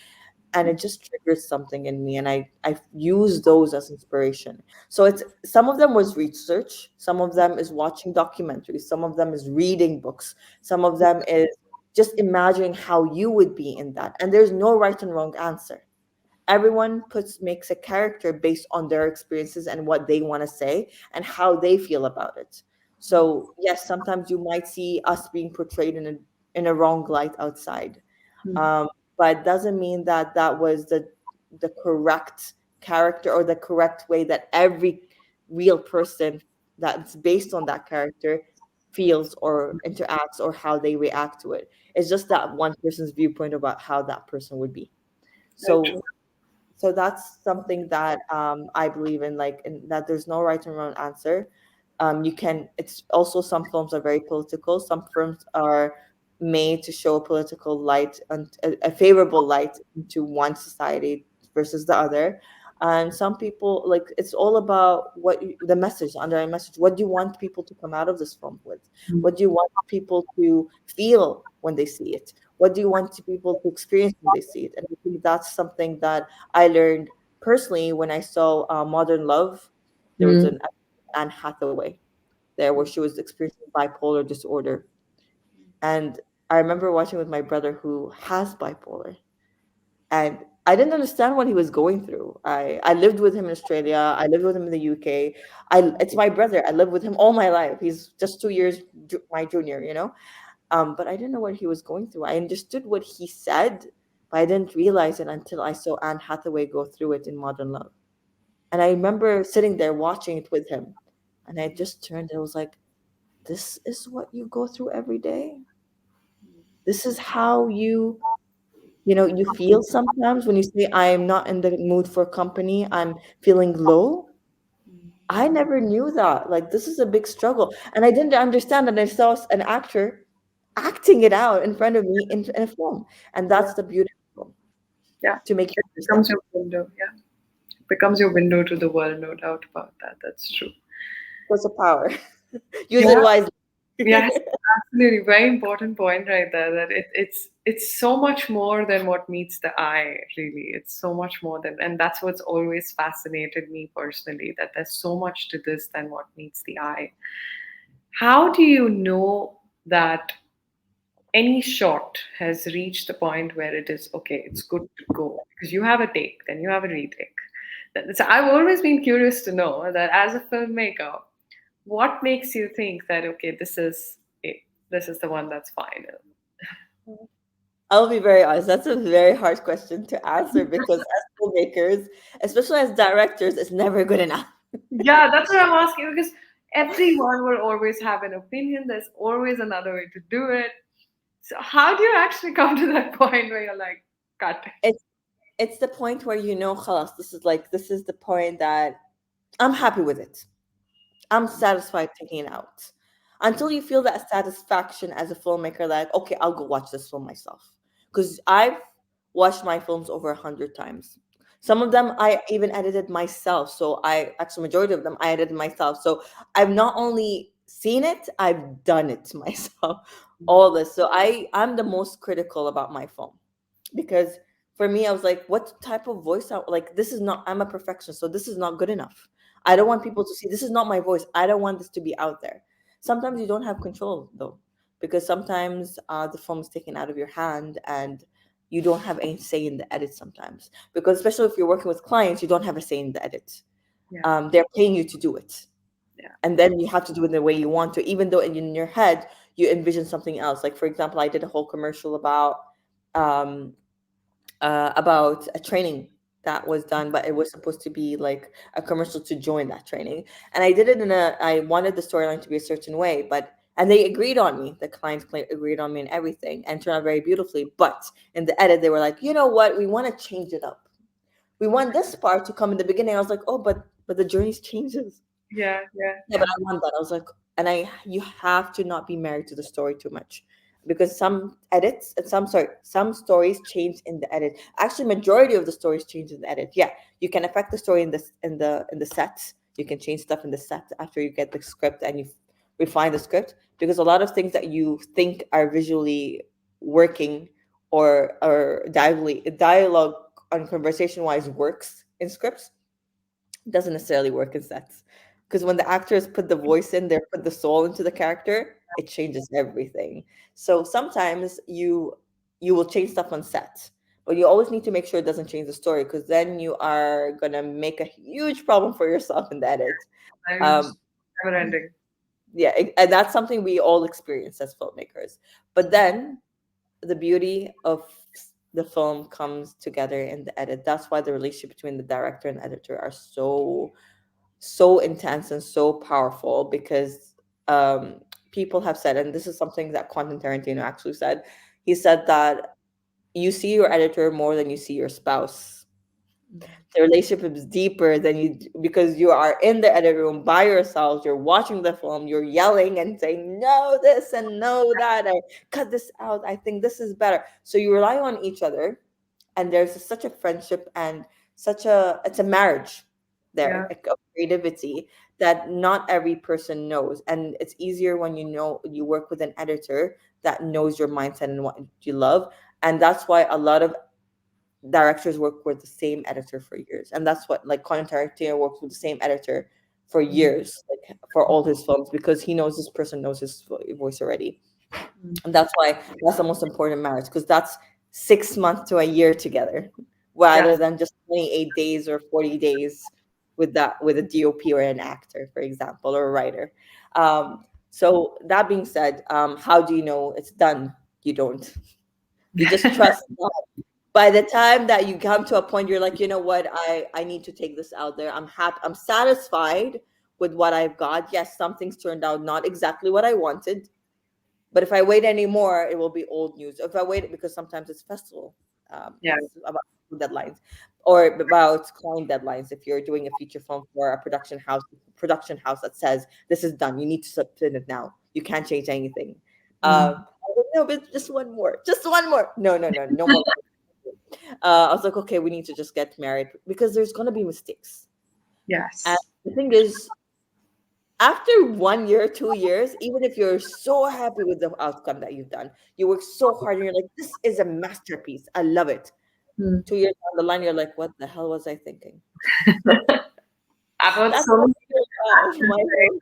Speaker 7: and it just triggered something in me, and I use those as inspiration. So it's, some of them was research, some of them is watching documentaries, some of them is reading books, some of them is just imagining how you would be in that. And there's no right and wrong answer. Everyone makes a character based on their experiences and what they want to say and how they feel about it. So yes, sometimes you might see us being portrayed in a wrong light outside, but doesn't mean that that was the correct character or the correct way that every real person that's based on that character feels or interacts or how they react to it. It's just that one person's viewpoint about how that person would be.
Speaker 8: Very true.
Speaker 7: So that's something that I believe in, like that there's no right and wrong answer. You can. It's also some films are very political. Some films are made to show a political light and a favorable light to one society versus the other. And some people like it's all about the message, the underlying message. What do you want people to come out of this film with? What do you want people to feel when they see it? What do you want people to experience when they see it? And I think that's something that I learned personally when I saw Modern Love. There was an Anne Hathaway there where she was experiencing bipolar disorder. And I remember watching with my brother who has bipolar. And I didn't understand what he was going through. I lived with him in Australia. I lived with him in the UK. It's my brother. I lived with him all my life. He's just 2 years my junior, you know? But I didn't know what he was going through. I understood what he said, but I didn't realize it until I saw Anne Hathaway go through it in Modern Love. And I remember sitting there watching it with him. And I just turned and I was like, this is what you go through every day? This is how you feel sometimes when you say, I am not in the mood for company, I'm feeling low. I never knew that. Like, this is a big struggle. And I didn't understand. And I saw an actor acting it out in front of me in a film. And that's the beauty of film,
Speaker 8: Yeah.
Speaker 7: to make you
Speaker 8: It becomes
Speaker 7: understand.
Speaker 8: your window. Yeah. It becomes your window to the world, no doubt about that. That's true.
Speaker 7: What's the power? Use it wisely.
Speaker 8: Yes, absolutely. Very important point right there. That it's so much more than what meets the eye. Really, it's so much more than, and that's what's always fascinated me personally. That there's so much to this than what meets the eye. How do you know that any shot has reached the point where it is okay? It's good to go because you have a take, then you have a retake. So I've always been curious to know that as a filmmaker, what makes you think that okay, this is it, this is the one that's final?
Speaker 7: I'll be very honest. That's a very hard question to answer because as filmmakers, especially as directors, it's never good enough.
Speaker 8: Yeah, that's what I'm asking because everyone will always have an opinion. There's always another way to do it. So how do you actually come to that point where you're like, cut?
Speaker 7: It's the point where khalas, this is the point that I'm happy with it. I'm satisfied taking it out. Until you feel that satisfaction as a filmmaker, like, okay, I'll go watch this film myself. Because I've watched my films over 100 times. Some of them I even edited myself. So majority of them I edited myself. So I've not only seen it, I've done it myself. All this. So I'm the most critical about my film. Because for me, I was like, what type of voice like this is not, I'm a perfectionist, so this is not good enough. I don't want people to see this is not my voice. I don't want this to be out there. Sometimes you don't have control though, because sometimes the film is taken out of your hand and you don't have any say in the edit sometimes. Because especially if you're working with clients, you don't have a say in the edit.
Speaker 8: Yeah.
Speaker 7: They're paying you to do it.
Speaker 8: Yeah.
Speaker 7: And then you have to do it the way you want to, even though in your head you envision something else. Like, for example, I did a whole commercial about a training that was done, but it was supposed to be like a commercial to join that training. And I did it I wanted the storyline to be a certain way, and they agreed on me. The clients agreed on me and everything, and turned out very beautifully. But in the edit, they were like, you know what? We want to change it up. We want this part to come in the beginning. I was like, oh, but the journey changes.
Speaker 8: Yeah.
Speaker 7: Yeah, but I want that. I was like, you have to not be married to the story too much, because some stories change in the edit. Actually, majority of the stories change in the edit. Yeah, you can affect the story in the set. You can change stuff in the set after you get the script and you refine the script, because a lot of things that you think are visually working or dialogue on conversation wise works in scripts doesn't necessarily work in sets, because when the actors put the voice in, they put the soul into the character, it changes everything. So sometimes you will change stuff on set, but you always need to make sure it doesn't change the story, because then you are gonna make a huge problem for yourself in the edit.
Speaker 8: Never ending.
Speaker 7: Yeah, and that's something we all experience as filmmakers. But then the beauty of the film comes together in the edit. That's why the relationship between the director and editor are so intense and so powerful, because um, people have said, and this is something that Quentin Tarantino actually said. He said that you see your editor more than you see your spouse. The relationship is deeper than because you are in the edit room by yourselves. You're watching the film. You're yelling and saying no this and no that. I cut this out. I think this is better. So you rely on each other, and there's such a friendship and it's a marriage there,
Speaker 8: Yeah.
Speaker 7: like, of creativity that not every person knows, and it's easier when you work with an editor that knows your mindset and what you love. And that's why a lot of directors work with the same editor for years, and that's what, like, Quentin Tarantino works with the same editor for years, like, for all his films, because he knows this person knows his voice already. And that's why that's the most important marriage, because that's 6 months to a year together, rather
Speaker 8: Yeah.
Speaker 7: than just 28 days or 40 days with a DOP or an actor, for example, or a writer. So that being said, how do you know it's done? You don't. You just trust that by the time that you come to a point, you're like, you know what, I need to take this out there. I'm happy, I'm satisfied with what I've got. Yes, some things turned out not exactly what I wanted, but if I wait anymore, it will be old news. If I wait, because sometimes it's festival,
Speaker 8: Yeah.
Speaker 7: it's about deadlines, or about client deadlines. If you're doing a feature film for a production house that says this is done, you need to submit it now. You can't change anything. I was like, no, but just one more. No, no, no, no more. I was like, okay, we need to just get married, because there's gonna be mistakes. And
Speaker 8: Yes.
Speaker 7: the thing is, after 1 year, 2 years, even if you're so happy with the outcome that you've done, you work so hard and you're like, this is a masterpiece. I love it.
Speaker 8: Hmm.
Speaker 7: 2 years down the line, you're like, what the hell was I thinking?
Speaker 8: I've heard
Speaker 7: That's
Speaker 8: so
Speaker 7: what
Speaker 8: many
Speaker 7: my
Speaker 8: saying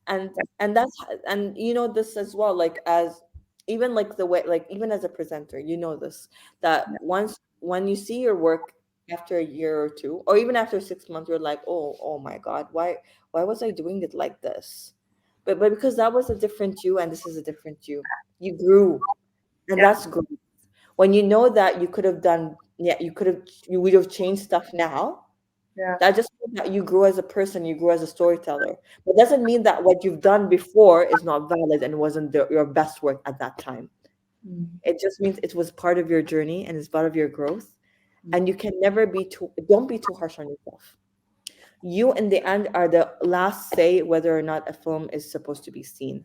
Speaker 8: that.
Speaker 7: and that's, and you know this as well, like, as even like the way, like, even as a presenter, you know this, that
Speaker 8: Yeah.
Speaker 7: once when you see your work after a year or two, or even after 6 months, you're like, oh my god, why was I doing it like this? But because that was a different you, and this is a different you grew, and
Speaker 8: Yeah.
Speaker 7: that's great. When you know that you could have done, yeah, you would have changed stuff now,
Speaker 8: Yeah.
Speaker 7: that just means that you grew as a person, you grew as a storyteller. But doesn't mean that what you've done before is not valid and wasn't your best work at that time.
Speaker 8: Mm.
Speaker 7: It just means it was part of your journey and it's part of your growth.
Speaker 8: Mm.
Speaker 7: And you can never don't be too harsh on yourself. You, in the end, are the last say whether or not a film is supposed to be seen.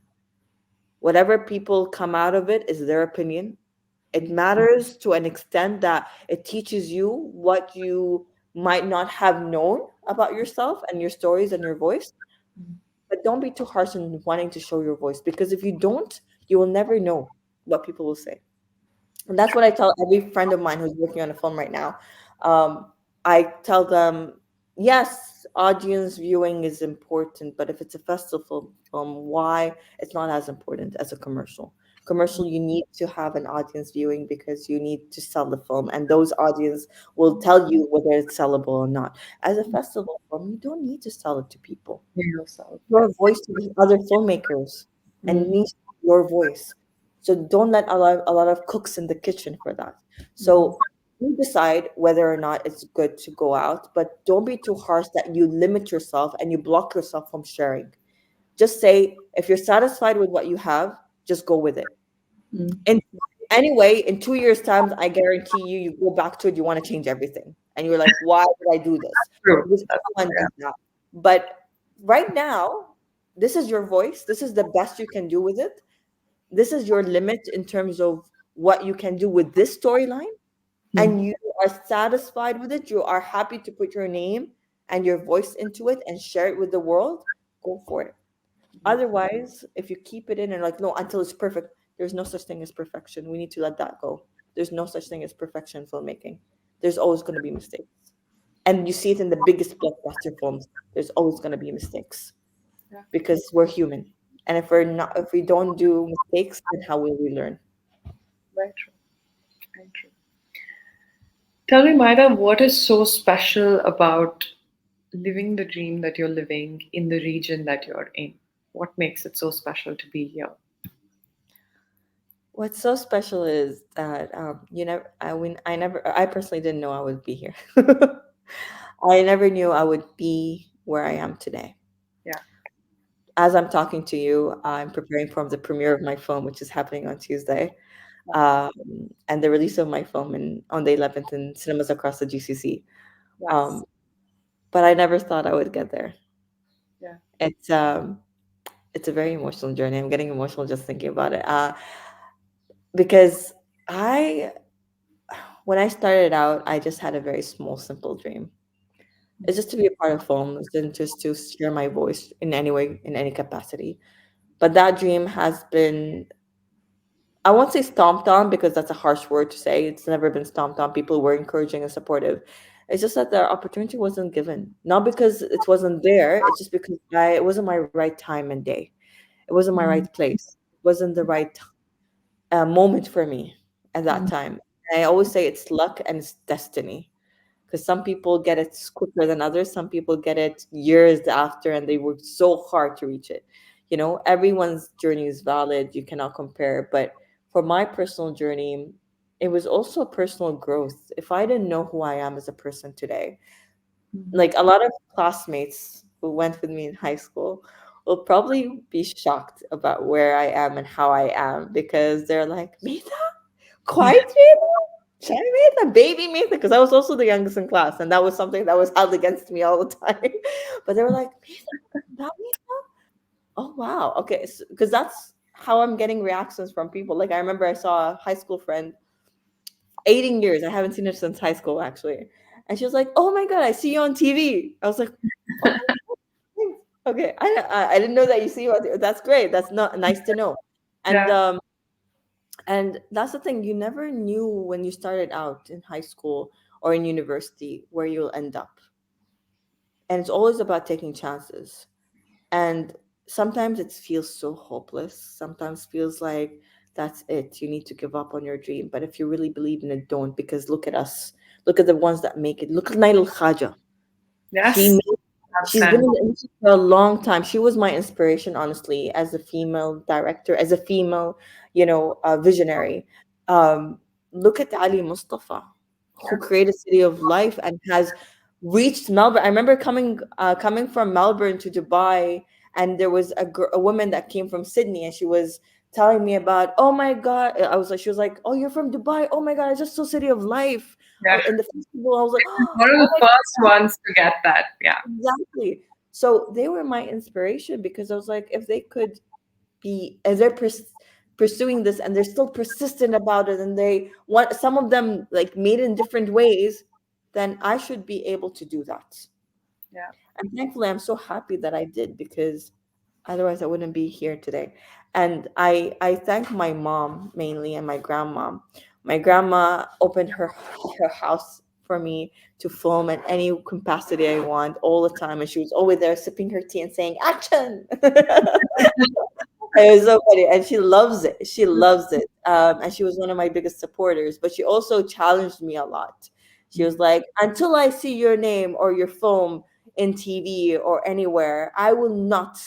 Speaker 7: Whatever people come out of it is their opinion. It matters to an extent that it teaches you what you might not have known about yourself and your stories and your voice. But don't be too harsh in wanting to show your voice, because if you don't, you will never know what people will say. And that's what I tell every friend of mine who's working on a film right now. I tell them, yes, audience viewing is important, but if it's a festival film, why it's not as important as a commercial? Commercial, you need to have an audience viewing because you need to sell the film, and those audience will tell you whether it's sellable or not. As a festival film, you don't need to sell it to people.
Speaker 8: Hear yourself.
Speaker 7: Your voice to the other filmmakers, and
Speaker 8: Mm.
Speaker 7: needs your voice. So don't let a lot of cooks in the kitchen for that.
Speaker 8: Mm.
Speaker 7: So you decide whether or not it's good to go out, but don't be too harsh that you limit yourself and you block yourself from sharing. Just say, if you're satisfied with what you have, just go with it.
Speaker 8: Mm.
Speaker 7: And anyway, in 2 years' time, I guarantee you go back to it, you want to change everything. And you're like, why did I do this?
Speaker 8: True.
Speaker 7: Because
Speaker 8: That's
Speaker 7: everyone
Speaker 8: yeah.
Speaker 7: does that. But right now, this is your voice. This is the best you can do with it. This is your limit in terms of what you can do with this storyline.
Speaker 8: Mm.
Speaker 7: And you are satisfied with it. You are happy to put your name and your voice into it and share it with the world. Go for it. Otherwise, if you keep it in and like, no, until it's perfect, there's no such thing as perfection. We need to let that go. There's no such thing as perfection in filmmaking. There's always going to be mistakes. And you see it in the biggest blockbuster films. There's always going to be mistakes
Speaker 8: Yeah.
Speaker 7: because we're human. And if we don't do mistakes, then how will we learn?
Speaker 8: Very true. Very true. Tell me, Maida, what is so special about living the dream that you're living in the region that you're in? What makes it so special to be here?
Speaker 7: What's so special is that I personally didn't know I would be here. I never knew I would be where I am today.
Speaker 8: Yeah.
Speaker 7: As I'm talking to you, I'm preparing for the premiere of my film, which is happening on Tuesday, and the release of my film on the 11th in cinemas across the GCC.
Speaker 8: Yes.
Speaker 7: But I never thought I would get there.
Speaker 8: Yeah.
Speaker 7: It's a very emotional journey. I'm getting emotional just thinking about it. Because I when I started out, I just had a very small, simple dream. It's just to be a part of films and just to share my voice in any way, in any capacity. But that dream has been, I won't say stomped on because that's a harsh word to say. It's never been stomped on. People were encouraging and supportive. It's just that the opportunity wasn't given. Not because it wasn't there, it's just because it wasn't my right time and day. It wasn't my right place. It wasn't the right moment for me at that time. And I always say it's luck and it's destiny because some people get it quicker than others. Some people get it years after and they work so hard to reach it. Everyone's journey is valid. You cannot compare. But for my personal journey, it was also personal growth. If I didn't know who I am as a person today, like a lot of classmates who went with me in high school will probably be shocked about where I am and how I am because they're like, Maitha, quiet Maitha, shy Maitha, baby Maitha, because I was also the youngest in class, and that was something that was held against me all the time. But they were like, Maitha, that Maitha? Oh wow, okay, because that's how I'm getting reactions from people. Like I remember I saw a high school friend, 18 years. I haven't seen her since high school actually, and she was like, "Oh my god, I see you on TV." I was like, "Oh, thanks. Okay, I didn't know that you see you on TV. That's great. That's not nice to know." And
Speaker 8: Yeah.
Speaker 7: and that's the thing, you never knew when you started out in high school or in university where you'll end up. And it's always about taking chances. And sometimes it feels so hopeless. Sometimes feels like that's it. You need to give up on your dream. But if you really believe in it, don't, because look at us. Look at the ones that make it. Look at Nail Khaja. She
Speaker 8: Yes.
Speaker 7: made She's been
Speaker 8: Understand.
Speaker 7: in the industry for a long time. She was my inspiration, honestly, as a female director, as a female, visionary. Um, Look at Ali Mustafa, who created City of Life and has reached Melbourne. I remember coming from Melbourne to Dubai, and there was a woman that came from Sydney, and she was telling me about, oh my God, she was like, oh, you're from Dubai. Oh my God, I just saw City of Life
Speaker 8: Yeah.
Speaker 7: in the festival. I was like,
Speaker 8: One of
Speaker 7: oh
Speaker 8: the
Speaker 7: my
Speaker 8: first ones to get that. Yeah.
Speaker 7: Exactly. So they were my inspiration because I was like, if they could be, as they're pursuing this and they're still persistent about it, and they want some of them like made it in different ways, then I should be able to do that.
Speaker 8: Yeah.
Speaker 7: And thankfully, I'm so happy that I did because otherwise I wouldn't be here today. And I thank my mom mainly and my grandma. My grandma opened her house for me to film in any capacity I want all the time, and she was always there sipping her tea and saying action. It was so funny, and she loves it. She loves it, and she was one of my biggest supporters. But she also challenged me a lot. She was like, "Until I see your name or your film in TV or anywhere, I will not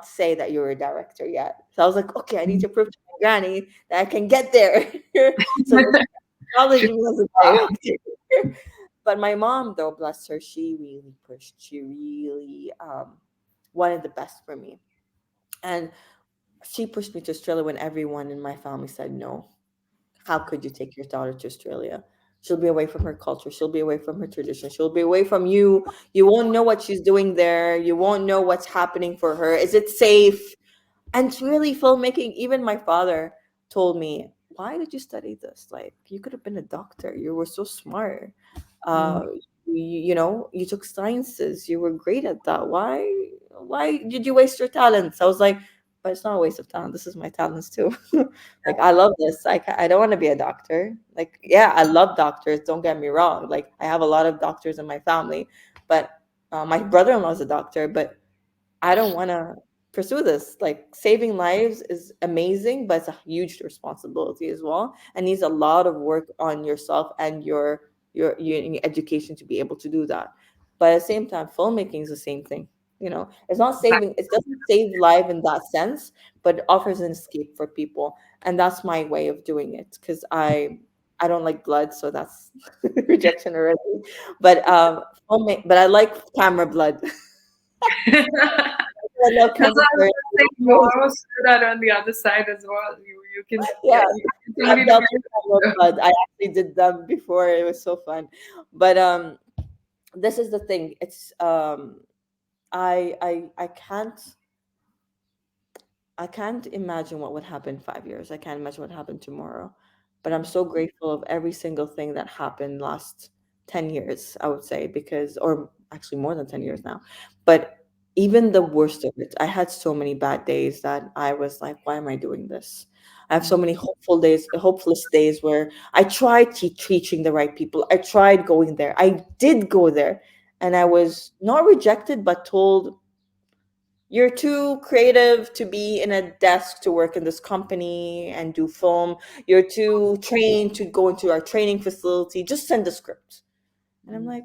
Speaker 7: say that you're a director yet." So I was like, "Okay, I need to prove to my granny that I can get there." So that she acknowledged me as a director. But my mom, though, bless her, she really pushed. She really wanted the best for me. And she pushed me to Australia when everyone in my family said no. How could you take your daughter to Australia? She'll be away from her culture. She'll be away from her tradition. She'll be away from you. You won't know what she's doing there. You won't know what's happening for her. Is it safe? And it's really filmmaking. Even my father told me, "Why did you study this? Like, you could have been a doctor. You were so smart. Uh, you took sciences. You were great at that. Why did you waste your talents?" I was like, "But it's not a waste of talent. This is my talents too. Like, I love this. I don't want to be a doctor. Like, yeah, I love doctors. Don't get me wrong. Like, I have a lot of doctors in my family, but my brother-in-law is a doctor, but I don't want to pursue this. Like, saving lives is amazing, but it's a huge responsibility as well, and needs a lot of work on yourself and your education to be able to do that." But at the same time, filmmaking is the same thing. It's not saving, it doesn't save life in that sense, but it offers an escape for people. And that's my way of doing it, because I don't like blood, so that's rejection already. But but I like camera blood. I love
Speaker 8: That's
Speaker 7: camera
Speaker 8: what I was
Speaker 7: blood.
Speaker 8: gonna say. You almost do that on the other side as well. You can,
Speaker 7: Yeah,
Speaker 8: you
Speaker 7: I've
Speaker 8: need to
Speaker 7: done
Speaker 8: be
Speaker 7: camera blood. I actually did them before. It was so fun. But this is the thing. It's I can't imagine what would happen in 5 years. I can't imagine what happened tomorrow. But I'm so grateful of every single thing that happened last 10 years, I would say, because, or actually more than 10 years now. But even the worst of it, I had so many bad days that I was like, why am I doing this? I have so many hopeful days, hopeless days where I tried teaching the right people. I tried going there. I did go there. And I was not rejected, but told, you're too creative to be in a desk to work in this company and do film. You're too trained to go into our training facility. Just send the script. And I'm like,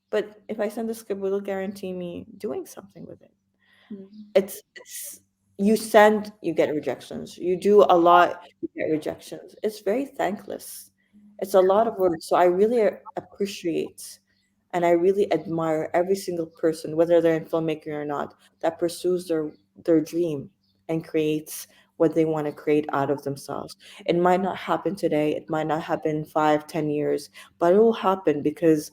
Speaker 7: but if I send the script, will it guarantee me doing something with it? It's you send, you get rejections. You do a lot, you get rejections. It's very thankless. It's a lot of work. So I really appreciate and I really admire every single person, whether they're in filmmaking or not, that pursues their dream and creates what they want to create out of themselves. It might not happen today, it might not happen in 5, 10 years, but it will happen because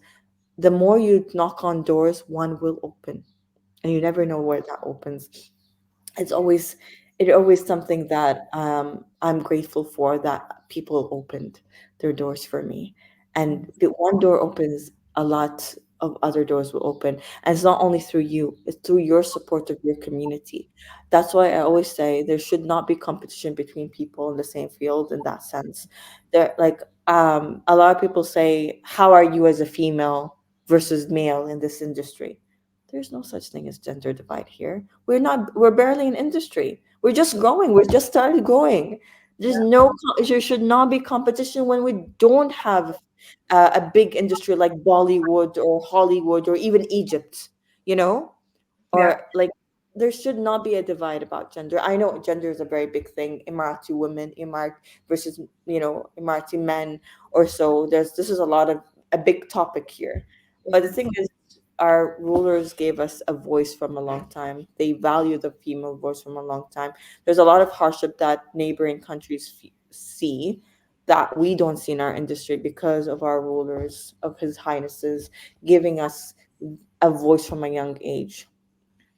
Speaker 7: the more you knock on doors, one will open. And you never know where that opens. it's always it's always something that I'm grateful for, that people opened their doors for me. And the one door opens, a lot of other doors will open. And it's not only through you, it's through your support of your community. That's why I always say there should not be competition between people in the same field in that sense. There, like, a lot of people say, how are you as a female versus male in this industry? There's no such thing as gender divide here. We're barely an industry. We're just growing. We're just started growing. There should not be competition when we don't have a big industry like Bollywood or Hollywood or even Egypt, you know?
Speaker 8: Yeah.
Speaker 7: Or like, there should not be a divide about gender. I know gender is a very big thing. Emirati women, Emirat versus, Emirati men, or so. This is a big topic here. But the thing is, our rulers gave us a voice from a long time. They value the female voice from a long time. There's a lot of hardship that neighboring countries see that we don't see in our industry because of our rulers, of His Highnesses, giving us a voice from a young age,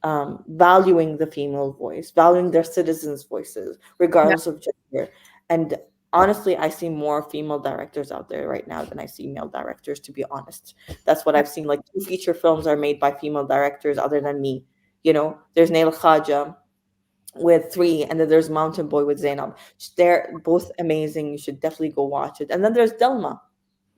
Speaker 7: valuing the female voice, valuing their citizens' voices,
Speaker 8: Yeah.
Speaker 7: regardless of gender. And honestly, I see more female directors out there right now than I see male directors, to be honest. That's what I've seen. Like, 2 feature films are made by female directors other than me. There's Nail Khaja with 3, and then there's Mountain Boy with Zainab. They're both amazing. You should definitely go watch it. And then there's Delma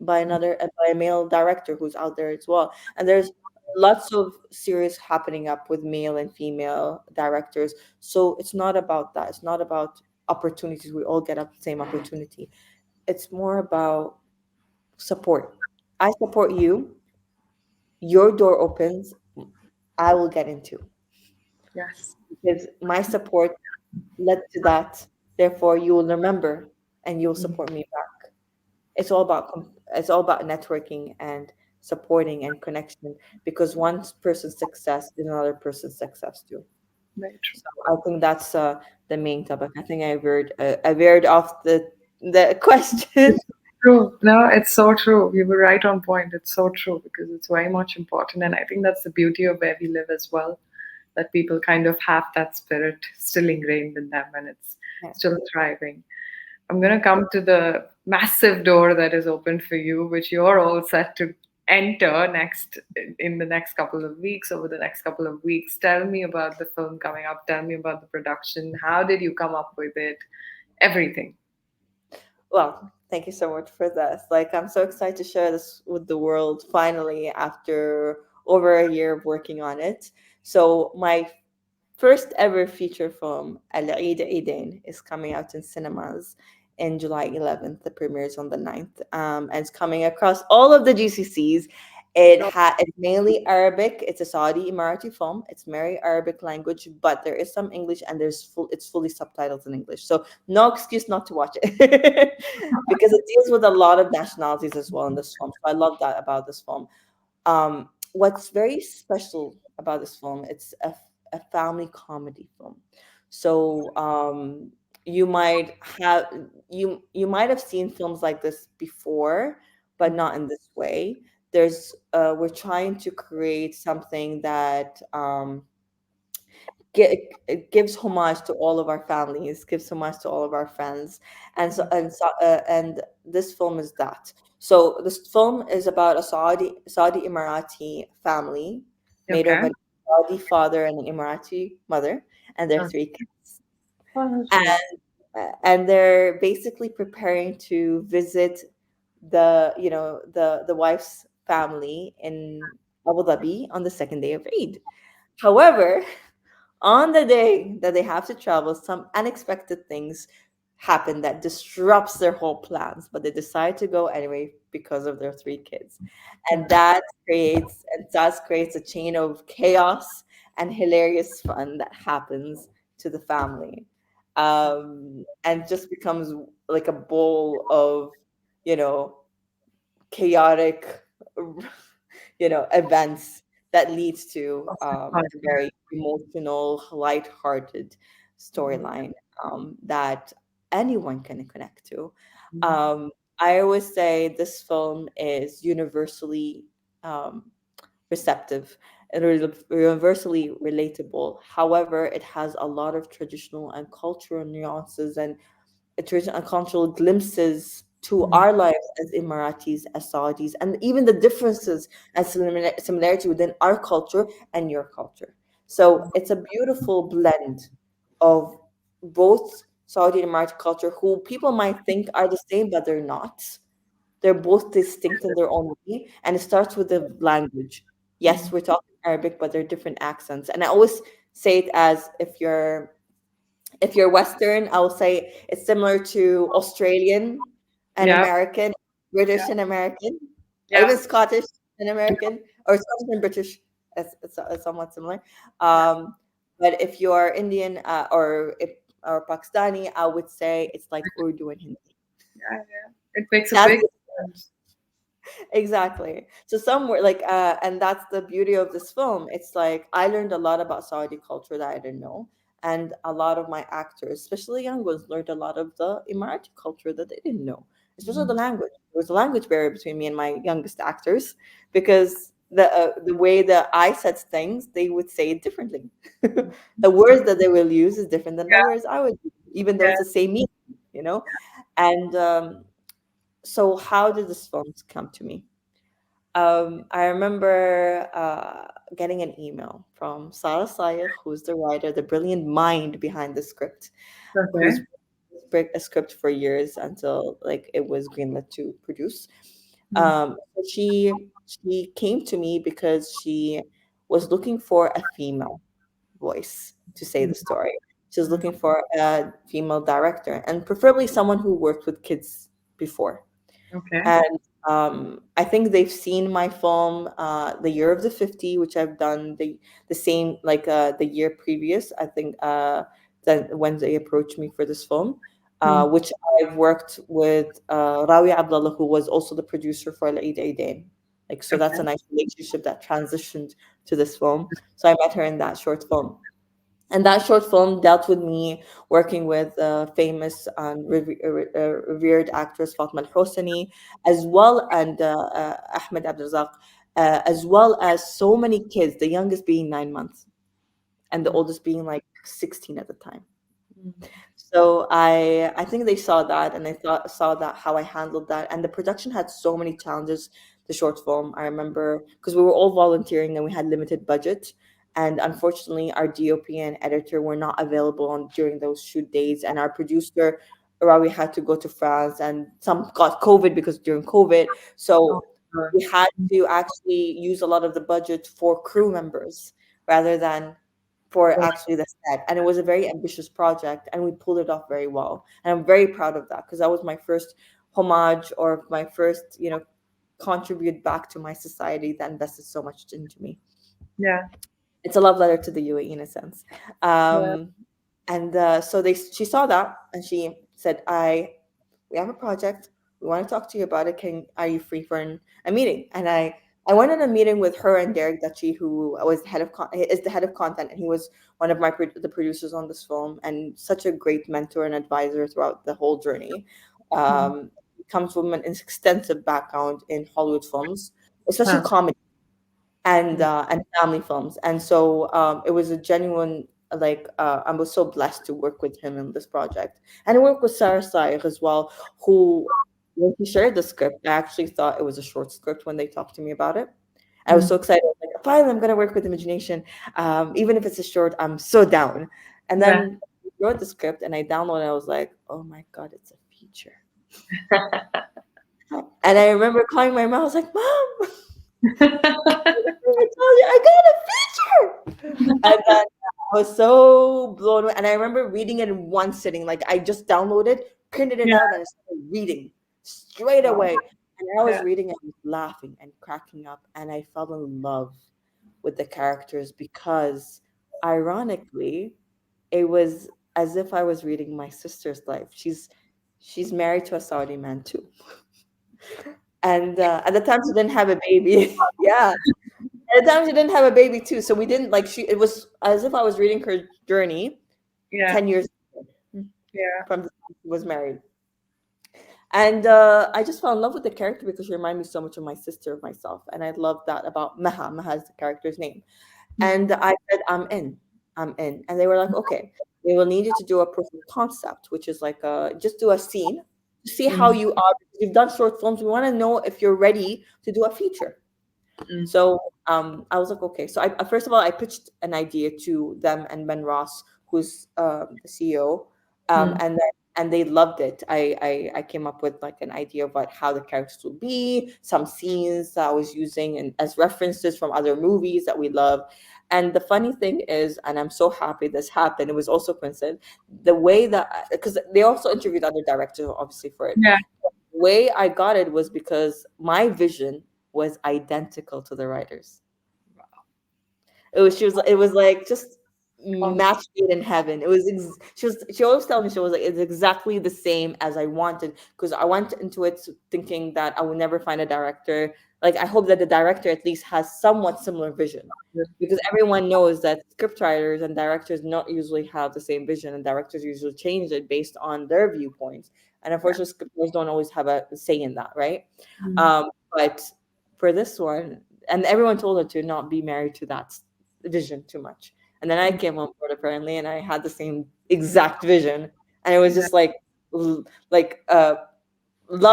Speaker 7: by a male director who's out there as well. And there's lots of series happening up with male and female directors. So it's not about that. It's not about opportunities. We all get up the same opportunity. It's more about support. I support you. Your door opens. I will get into,
Speaker 8: Yes.
Speaker 7: because my support led to that. Therefore, you will remember and you will
Speaker 8: Mhm.
Speaker 7: support me back. It's all about networking and supporting and connection, because one person's success is another person's success too.
Speaker 8: Very true.
Speaker 7: So I think that's the main topic. I think I veered off the question.
Speaker 8: True. No, it's so true. You were right on point. It's so true because it's very much important. And I think that's the beauty of where we live as well, that people kind of have that spirit still ingrained in them and it's
Speaker 7: Yeah.
Speaker 8: still thriving. I'm going to come to the massive door that is open for you, which you're all set to enter next in the next couple of weeks, over the next couple of weeks. Tell me about the film coming up. Tell me about the production. How did you come up with it? Everything.
Speaker 7: Well, thank you so much for this. Like, I'm so excited to share this with the world finally after over a year of working on it. So my first ever feature film, Al Eid Eidain, is coming out in cinemas in July 11th. The premiere is on the 9th. And it's coming across all of the GCCs It's mainly Arabic. It's a Saudi Emirati film. It's very Arabic language, but there is some English, and it's fully subtitled in English. So no excuse not to watch it because it deals with a lot of nationalities as well in this film. So I love that about this film. What's very special about this film, it's a family comedy film. So you might have you might have seen films like this before, but not in this way. We're trying to create something that it gives homage to all of our families, gives homage to all of our friends, and this film is that. So this film is about a Saudi Emirati family made
Speaker 8: Okay.
Speaker 7: of a Saudi father and an Emirati mother, and their
Speaker 8: Oh,
Speaker 7: three kids,
Speaker 8: that's
Speaker 7: and they're basically preparing to visit the wife's family in Abu Dhabi on the second day of Eid. However, on the day that they have to travel, some unexpected things happen that disrupts their whole plans, but they decide to go anyway because of their three kids. And that creates a chain of chaos and hilarious fun that happens to the family. And just becomes like a bowl of, you know, chaotic events that leads to a very emotional, light-hearted storyline that anyone can connect to. I always say this film is universally um, receptive and universally relatable. However, it has a lot of traditional and cultural nuances and traditional and cultural glimpses to our lives as Emiratis, as Saudis, and even the differences and similarity within our culture and your culture. So it's a beautiful blend of both Saudi and Emirati culture, who people might think are the same, but they're not. They're both distinct in their own way, and it starts with the language. Yes, we're talking Arabic, but they're different accents. And I always say it as if you're Western, I will say it's similar to Australian and
Speaker 8: Yeah.
Speaker 7: American, British and American, or
Speaker 8: Yeah.
Speaker 7: even Scottish and American, or Scottish and British. It's somewhat similar. Um, but if you're Indian or Pakistani, I would say it's like Urdu and Hindi.
Speaker 8: Yeah. Yeah. It makes a
Speaker 7: That's
Speaker 8: big difference.
Speaker 7: exactly. So somewhere and that's the beauty of this film. It's like I learned a lot about Saudi culture that I didn't know. And a lot of my actors, especially young ones, learned a lot of the Emirati culture that they didn't know, especially the language. There was a language barrier between me and my youngest actors because the way that I said things, they would say it differently. The words that they will use is different than the
Speaker 8: Yeah.
Speaker 7: words I would use, even though
Speaker 8: Yeah.
Speaker 7: it's the same meaning, you know? And so how did this film come to me? I remember getting an email from Sarah Sayer, who's the writer, the brilliant mind behind the script,
Speaker 8: Okay.
Speaker 7: who's written a script for years until like it was greenlit to produce. She came to me because she was looking for a female voice to say the story. She was looking for a female director and preferably someone who worked with kids before.
Speaker 8: Okay.
Speaker 7: And I think they've seen my film, The Year of the 50, which I've done the same like the year previous. I think then when they approached me for this film, which I've worked with Rawi Abdullah, who was also the producer for Al Eid Eidain. Like so, that's a nice relationship that transitioned to this film. So I met her in that short film. And that short film dealt with me working with famous and revered actress Fatma Al Hosseini, as well and Ahmed Abdrazak, as well as so many kids. The youngest being 9 months, and the oldest being like 16 at the time. So I think they saw that, and they saw that how I handled that, and the production had so many challenges. The short film, I remember, because we were all volunteering and we had limited budget, and unfortunately, our DOP and editor were not available on during those shoot days, and our producer, Rawi, had to go to France, and some got COVID because during COVID,
Speaker 8: Oh,
Speaker 7: so
Speaker 8: good.
Speaker 7: we had to actually use a lot of the budget for crew members rather than for actually the set. And it was a very ambitious project, and we pulled it off very well. And I'm very proud of that because that was my first homage or my first, contribute back to my society that invested so much into me.
Speaker 8: Yeah.
Speaker 7: It's a love letter to the UAE in a sense. And so she saw that and she said, we have a project. We want to talk to you about it. Are you free for a meeting? And I went on a meeting with her and Derek Dutchy, who was is the head of content, and he was one of the producers on this film, and such a great mentor and advisor throughout the whole journey. He comes from an extensive background in Hollywood films, especially comedy and family films, and so it was a genuine, I was so blessed to work with him in this project, and I worked with Sarah Sayer as well, who, when he shared the script, I actually thought it was a short script when they talked to me about it. I was so excited, like, finally I'm gonna work with Imagination, even if it's a short, I'm so down. And then I wrote the script and I downloaded it. I was like, oh my god, it's a feature. And I remember calling my mom. I was like, Mom, I told you I got a feature. And then I was so blown away. And I remember reading it in one sitting. Like, I just downloaded, printed it out, and I started reading straight away. And I was reading and laughing and cracking up. And I fell in love with the characters because, ironically, it was as if I was reading my sister's life. She's married to a Saudi man too. And at the time she didn't have a baby. Yeah. At the time she didn't have a baby too. So we didn't it was as if I was reading her journey 10 years from the time she was married. And I just fell in love with the character because she reminded me so much of my sister, myself. And I love that about Maha. Maha is the character's name. And I said, I'm in. And they were like, okay, we will need you to do a proof of concept, which is like just do a scene to see how you are. You've done short films. We want to know if you're ready to do a feature. So I was like, okay. So first of all, I pitched an idea to them and Ben Ross, who's the CEO, and they loved it. I came up with like an idea about how the characters will be, some scenes that I was using and as references from other movies that we love. And the funny thing is, and I'm so happy this happened, it was also coincident, the way that, because they also interviewed other directors, obviously, for it.
Speaker 8: Yeah.
Speaker 7: The way I got it was because my vision was identical to the writers. Wow. It was like just match made in heaven. It was she always tells me, she was like, it's exactly the same as I wanted, because I went into it thinking that I would never find a director. Like, I hope that the director at least has somewhat similar vision, because everyone knows that scriptwriters and directors not usually have the same vision, and directors usually change it based on their viewpoints. And unfortunately, scriptwriters don't always have a say in that, right? But for this one, and everyone told her to not be married to that vision too much. And then I came on board apparently, and I had the same exact vision, and it was just like love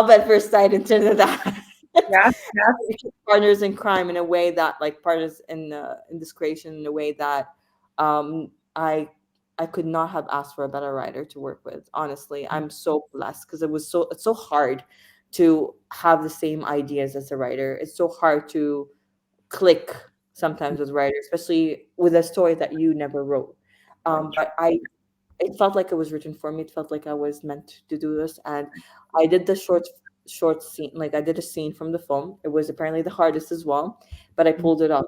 Speaker 7: at first sight in terms of that. Partners in crime in a way that, like, partners in this creation in a way that I could not have asked for a better writer to work with. Honestly, I'm so blessed because it's so hard to have the same ideas as a writer. It's so hard to click sometimes with writers, especially with a story that you never wrote. But it felt like it was written for me. It felt like I was meant to do this, and I did the short scene. Like, I did a scene from the film. It was apparently the hardest as well, but I pulled it off.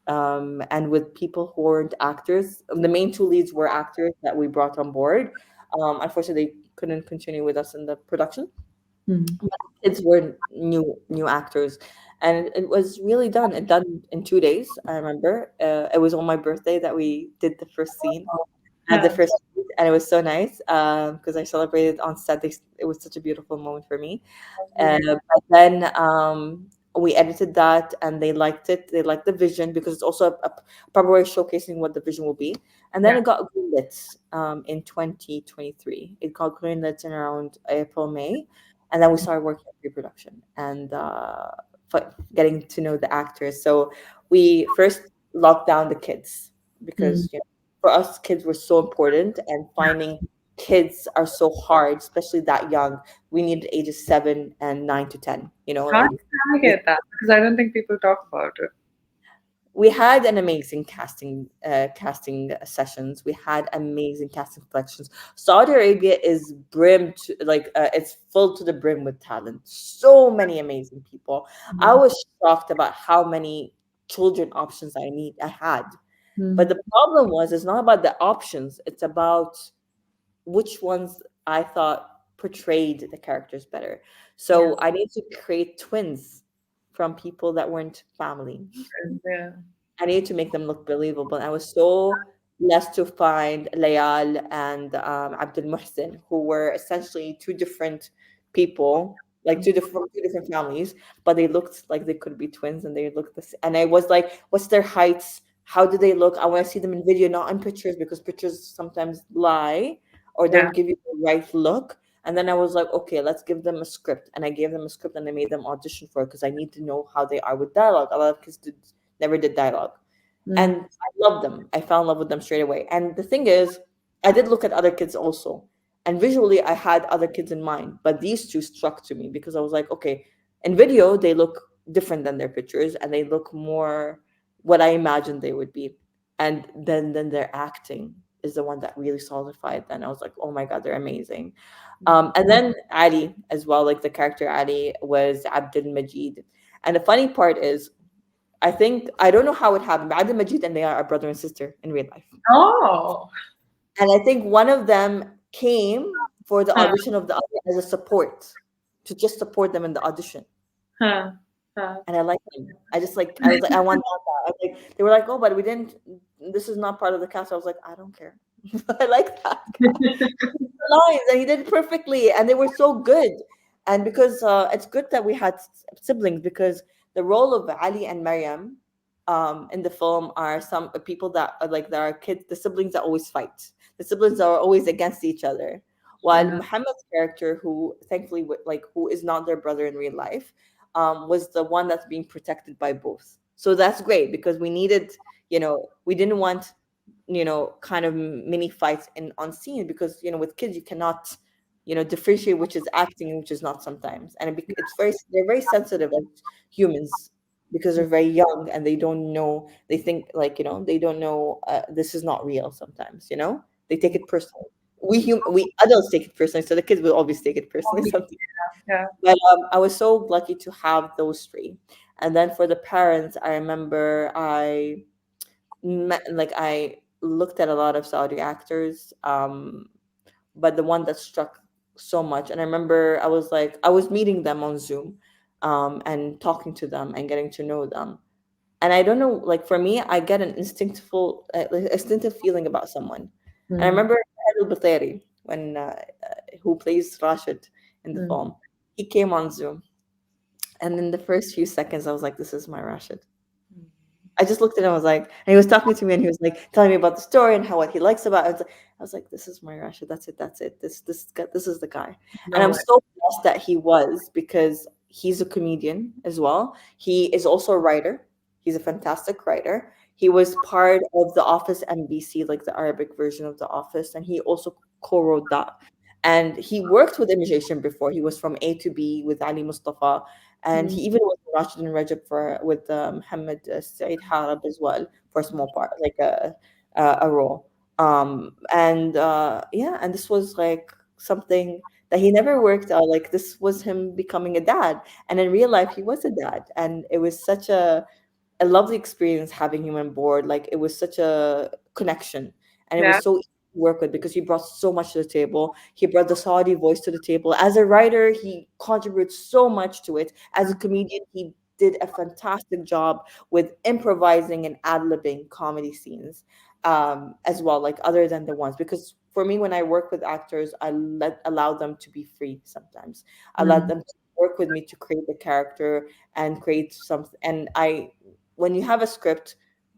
Speaker 7: And with people who weren't actors, the main two leads were actors that we brought on board. Unfortunately, they couldn't continue with us in the production. But kids were new actors, and it was really done. It done in 2 days. I remember it was on my birthday that we did the first scene. The first, and it was so nice because I celebrated on set. It was such a beautiful moment for me. But then we edited that, and they liked it. They liked the vision because it's also a proper way of showcasing what the vision will be. And then it got greenlit in 2023. It got greenlit in around April, May, and then we started working on pre-production and getting to know the actors. So we first locked down the kids because for us, kids were so important, and finding kids are so hard, especially that young. We needed ages 7 and 9 to 10.
Speaker 8: How did I get that? Because I don't think people talk about it.
Speaker 7: we had an amazing casting sessions. We had amazing casting collections. Saudi Arabia is brimmed it's full to the brim with talent. So many amazing people. I was shocked about how many children options I had. But the problem was, it's not about the options, it's about which ones I thought portrayed the characters better. So I need to create twins from people that weren't family.
Speaker 8: Yeah.
Speaker 7: I needed to make them look believable. I was so blessed to find Layal and Abdul Muhsin, who were essentially two different people, like two different families, but they looked like they could be twins, and they looked the same. And I was like, what's their heights? How do they look? I want to see them in video, not in pictures, because pictures sometimes lie or
Speaker 8: Yeah.
Speaker 7: don't give you the right look. And then I was like, okay, let's give them a script. And I gave them a script, and I made them audition for it because I need to know how they are with dialogue. A lot of kids never did dialogue. And I loved them. I fell in love with them straight away. And the thing is, I did look at other kids also. And visually, I had other kids in mind. But these two struck to me because I was like, okay, in video, they look different than their pictures, and they look more what I imagined they would be. And then their acting is the one that really solidified. Then I was like, oh my God, they're amazing. And then Ali as well, like the character Ali was Abdul Majid. And the funny part is, I don't know how it happened, but Abdul Majid and they are brother and sister in real life.
Speaker 8: Oh.
Speaker 7: And I think one of them came for the audition of the other as a support, to just support them in the audition.
Speaker 8: Huh.
Speaker 7: And I like them. I was like, I want that. I was like, they were like, oh, but we didn't, this is not part of the cast. I was like, I don't care. I like that lines, and he did it perfectly, and they were so good. And because it's good that we had siblings, because the role of Ali and Maryam in the film are some people that are like, there are kids, the siblings that always fight. The siblings are always against each other. While Muhammad's character, who thankfully who is not their brother in real life, was the one that's being protected by both. So that's great, because we needed, we didn't want, kind of mini fights on scene, because with kids you cannot differentiate which is acting and which is not sometimes. And they're very sensitive as humans, because they're very young and they don't know, they think they don't know, this is not real sometimes, they take it personally. We adults take it personally, so the kids will always take it personally sometimes.
Speaker 8: Yeah.
Speaker 7: But I was so lucky to have those three. And then for the parents, I remember I looked at a lot of Saudi actors, but the one that struck so much, and I remember I was meeting them on Zoom, and talking to them and getting to know them. And I don't know, like for me, I get an instinctive feeling about someone. And I remember Al Bateri, when who plays Rashid in the film, he came on Zoom, and in the first few seconds, I was like, "This is my Rashid." I just looked at him. I was like, and he was talking to me, and he was like telling me about the story and what he likes about it. I was like, "This is my Rashid. That's it. That's it. This is the guy." And I'm so blessed that he was, because he's a comedian as well. He is also a writer. He's a fantastic writer. He was part of The Office MBC, like the Arabic version of The Office, and he also co-wrote that. And he worked with immigration before. He was from A to B with Ali Mustafa, and he even was Rashid and Rajab with Muhammad Saeed Harab as well, for a small part, like a role. And this was like something that he never worked out. Like, this was him becoming a dad, and in real life he was a dad, and it was such a lovely experience having him on board. Like, it was such a connection, and it
Speaker 8: Yeah.
Speaker 7: was so easy to work with, because he brought so much to the table. He brought the Saudi voice to the table. As a writer, he contributes so much to it. As a comedian, he did a fantastic job with improvising and ad-libbing comedy scenes, as well, like other than the ones. Because for me, when I work with actors, I allow them to be free sometimes. I let them work with me to create the character and create something. And when you have a script,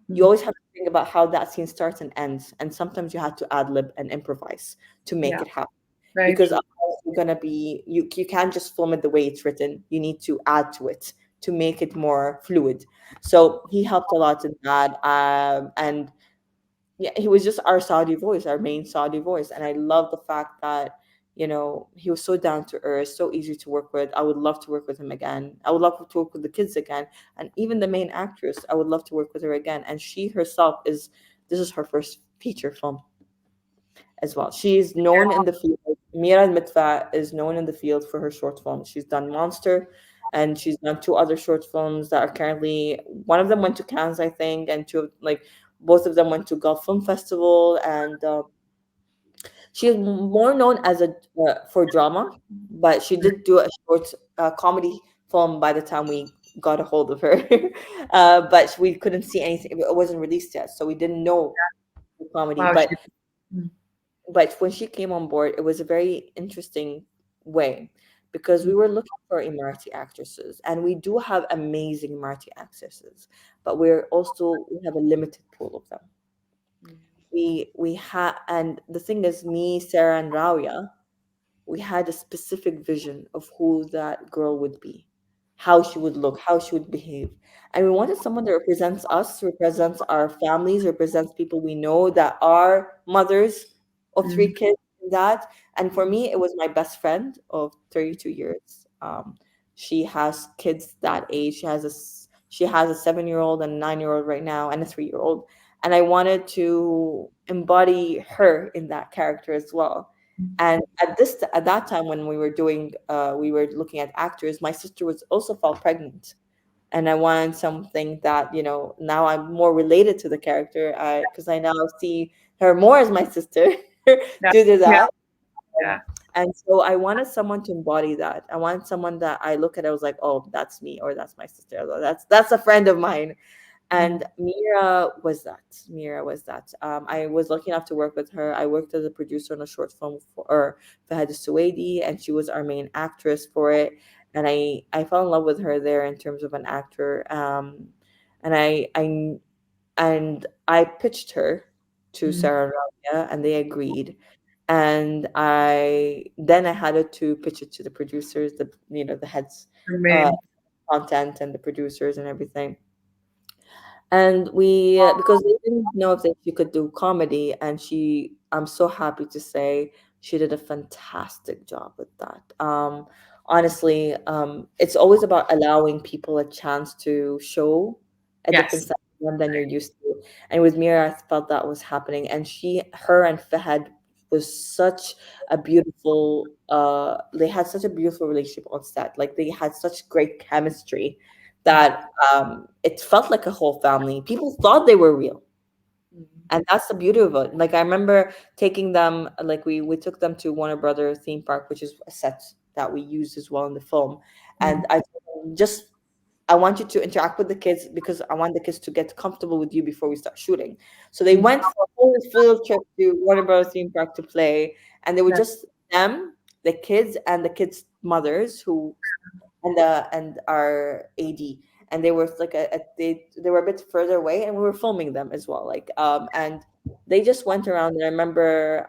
Speaker 7: you always have to think about how that scene starts and ends. And sometimes you have to ad lib and improvise to make
Speaker 8: Yeah.
Speaker 7: it happen.
Speaker 8: Very
Speaker 7: Because
Speaker 8: true.
Speaker 7: otherwise you're gonna be you can't just film it the way it's written. You need to add to it to make it more fluid. So he helped a lot in that. And yeah, he was just our Saudi voice, our main Saudi voice. And I love the fact that he was so down to earth, so easy to work with. I would love to work with him again. I would love to work with the kids again. And even the main actress, I would love to work with her again. And she herself this is her first feature film as well. She's known in the field. Mira Al is known in the field for her short films. She's done Monster, and she's done two other short films that are currently, one of them went to Cannes, I think, and both of them went to Gulf Film Festival. And she is more known as a for drama, but she did do a short comedy film by the time we got a hold of her. But we couldn't see anything. It wasn't released yet, so we didn't know the comedy.
Speaker 8: Wow, Mm.
Speaker 7: But when she came on board, it was a very interesting way, because we were looking for Emirati actresses, and we do have amazing Emirati actresses, but we have a limited pool of them. We had, and the thing is, me, Sarah, and Rawia, we had a specific vision of who that girl would be, how she would look, how she would behave. And we wanted someone that represents us, represents our families, represents people we know that are mothers of three kids and that. And for me, it was my best friend of 32 years. She has kids that age. She has a 7-year-old and a 9-year-old right now, and a 3-year-old. And I wanted to embody her in that character as well. And at that time, when we were looking at actors, my sister was also fell pregnant, and I wanted something that, now I'm more related to the character, because I now see her more as my sister
Speaker 8: Yeah,
Speaker 7: due to
Speaker 8: yeah,
Speaker 7: that.
Speaker 8: yeah.
Speaker 7: And so I wanted someone to embody that. I wanted someone that I look at, I was like, oh, that's me, or that's my sister, or that's a friend of mine. And Mira was that. I was lucky enough to work with her. I worked as a producer on a short film for Fahad Suwaidi, and she was our main actress for it. And I fell in love with her there in terms of an actor. And I pitched her to Sarah Rabia, and they agreed. And I had to pitch it to the producers, the heads, uh,
Speaker 8: Remain.
Speaker 7: content, and the producers and everything. And we because they didn't know if she could do comedy, and I'm so happy to say she did a fantastic job with that. Honestly, it's always about allowing people a chance to show a different
Speaker 8: Yes.
Speaker 7: side of them than you're used to. And with Mira, I felt that was happening, and her and Fahad was such a beautiful they had such a beautiful relationship on set. Like, they had such great chemistry that it felt like a whole family. People thought they were real, and that's the beauty of it. Like, I remember taking them, like, we took them to Warner Brother theme park, which is a set that we used as well in the film. And I told them, just I want you to interact with the kids, because I want the kids to get comfortable with you before we start shooting. So they went for a whole field trip to Warner Bros. Theme park to play, and they were just them, the kids, and the kids' mothers, who and our AD, and they were like they were a bit further away, and we were filming them as well. Like, and they just went around, and I remember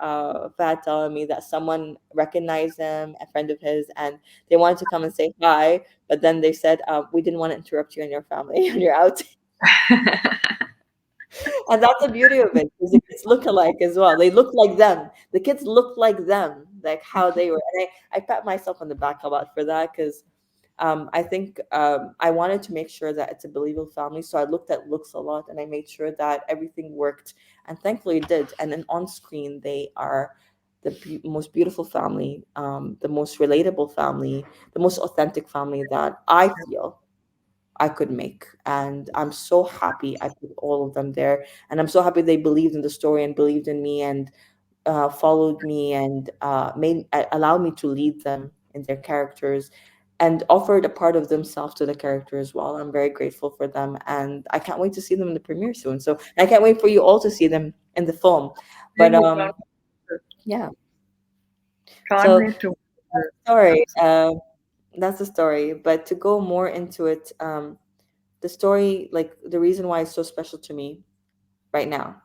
Speaker 7: Fat telling me that someone recognized them, a friend of his, and they wanted to come and say hi, but then they said, we didn't want to interrupt you and your family when you're out. And that's the beauty of it, because the kids look alike as well. They look like them. The kids look like them, like how they were. And I pat myself on the back a lot for that, because I think I wanted to make sure that it's a believable family. So I looked at looks a lot, and I made sure that everything worked. And thankfully it did. And then on screen, they are the most beautiful family, the most relatable family, the most authentic family that I feel I could make. And I'm so happy I put all of them there. And I'm so happy they believed in the story and believed in me, and followed me, and allowed me to lead them in their characters, and offered a part of themselves to the character as well. I'm very grateful for them, and I can't wait to see them in the premiere soon. So I can't wait for you all to see them in the film. But yeah,
Speaker 8: Can't
Speaker 7: so
Speaker 8: wait to.
Speaker 7: sorry, that's the story. But to go more into it, the story, like, the reason why it's so special to me right now,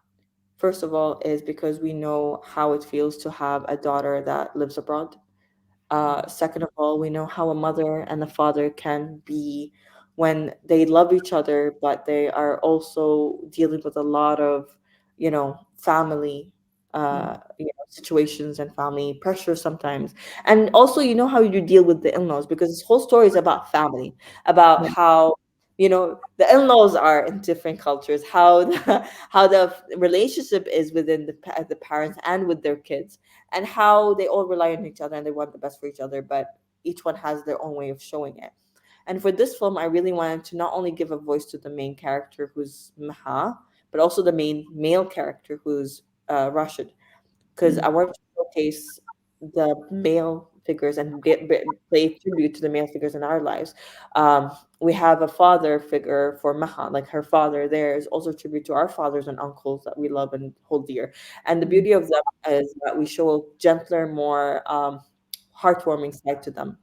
Speaker 7: first of all, is because we know how it feels to have a daughter that lives abroad. Second of all, we know how a mother and a father can be when they love each other, but they are also dealing with a lot of, family situations and family pressure sometimes. And also, how you deal with the in-laws, because this whole story is about family, about how the in-laws are in different cultures, how the relationship is within the parents and with their kids, and how they all rely on each other and they want the best for each other, but each one has their own way of showing it. And for this film, I really wanted to not only give a voice to the main character, who's Maha, but also the main male character, who's Rashid, because I wanted to showcase the male figures and play tribute to the male figures in our lives. We have a father figure for Maha, like her father. There is also tribute to our fathers and uncles that we love and hold dear. And the beauty of them is that we show a gentler, more heartwarming side to them,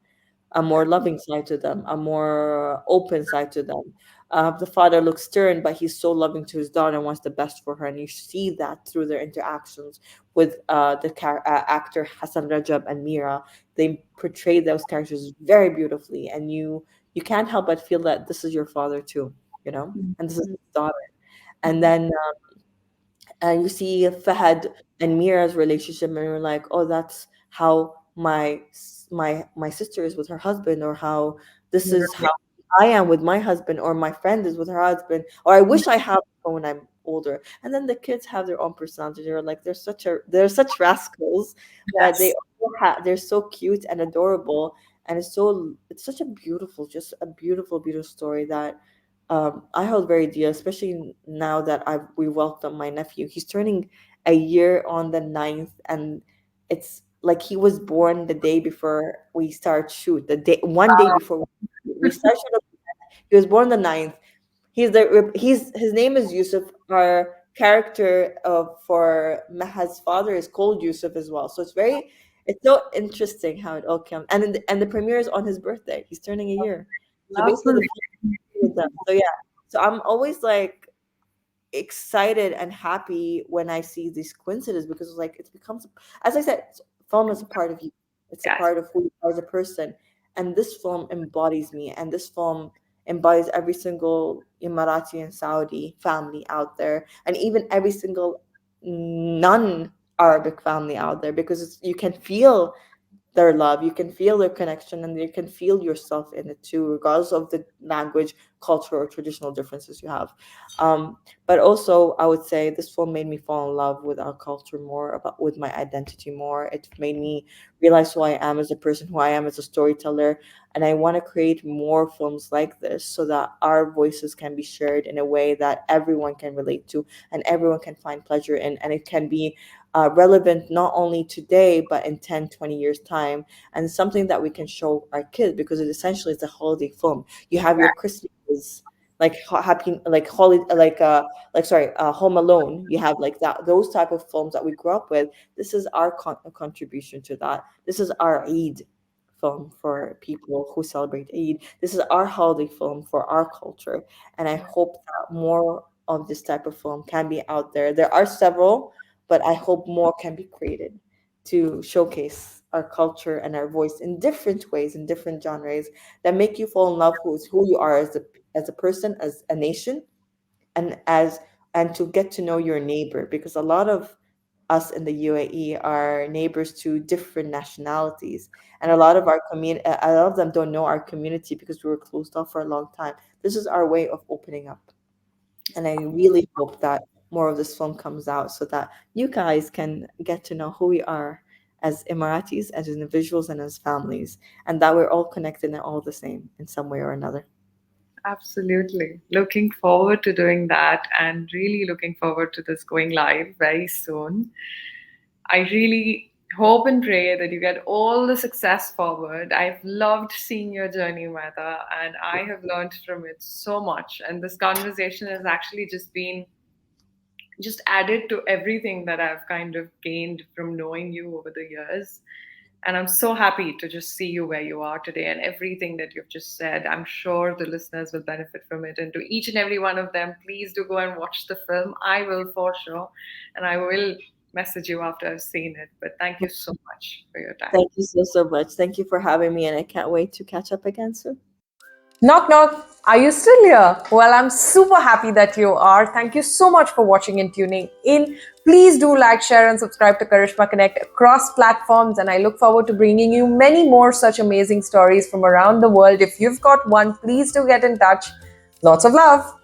Speaker 7: a more loving side to them, a more open side to them. The father looks stern, but he's so loving to his daughter and wants the best for her. And you see that through their interactions with actor Hassan Rajab and Mira. They portray those characters very beautifully, and you can't help but feel that this is your father too, and this is his daughter. And then you see Fahad and Mira's relationship, and you're like, oh, that's how my sister is with her husband, or how this is how I am with my husband, or my friend is with her husband, or I wish I have when I'm older. And then the kids have their own personality. They're like they're such rascals, but they're so cute and adorable, and it's such a beautiful, just a beautiful, beautiful story that I hold very dear, especially now that we welcome my nephew. He's turning a year on the 9th, and it's like he was born the day before we start shoot. One day before we start shoot, he was born the 9th. His name is Yusuf. Our character for Maha's father is called Yusuf as well. So it's so interesting how it all comes. And the premiere is on his birthday. He's turning a year. So basically, with them. So yeah, so I'm always like excited and happy when I see these coincidences, because it's like it becomes, as I said, film is a part of you. It's a part of who you are as a person, and this film embodies me, and this film embodies every single Emirati and Saudi family out there, and even every single non-Arabic family out there, because you can feel their love, you can feel their connection, and you can feel yourself in it too, regardless of the language, culture, or traditional differences you have. But also, I would say this film made me fall in love with our culture more, with my identity more. It made me realize who I am as a person, who I am as a storyteller, and I want to create more films like this so that our voices can be shared in a way that everyone can relate to and everyone can find pleasure in, and it can be relevant not only today but in 10-20 years time, and something that we can show our kids, because it essentially is a holiday film. You have your Christmas, like happy, like holiday, Home Alone. You have like those type of films that we grew up with. This is our contribution to that. This is our Eid film for people who celebrate Eid. This is our holiday film for our culture, and I hope that more of this type of film can be out there. There are several, but I hope more can be created to showcase our culture and our voice in different ways, in different genres, that make you fall in love with who you are as a person, as a nation, and to get to know your neighbor, because a lot of us in the UAE are neighbors to different nationalities, and a lot of them don't know our community because we were closed off for a long time. This is our way of opening up, and I really hope that more of this film comes out so that you guys can get to know who we are as Emiratis, as individuals, and as families, and that we're all connected and all the same in some way or another.
Speaker 8: Absolutely. Looking forward to doing that, and really looking forward to this going live very soon. I really hope and pray that you get all the success forward. I've loved seeing your journey, Maitha, and I have learned from it so much. And this conversation has actually just added to everything that I've kind of gained from knowing you over the years. And I'm so happy to just see you where you are today, and everything that you've just said. I'm sure the listeners will benefit from it. And to each and every one of them, please do go and watch the film. I will for sure. And I will message you after I've seen it. But thank you so much for your time.
Speaker 7: Thank you so much. Thank you for having me, and I can't wait to catch up again soon.
Speaker 1: Knock, knock. Are you still here? Well, I'm super happy that you are. Thank you so much for watching and tuning in. Please do like, share, and subscribe to Karishma Connect across platforms. And I look forward to bringing you many more such amazing stories from around the world. If you've got one, please do get in touch. Lots of love.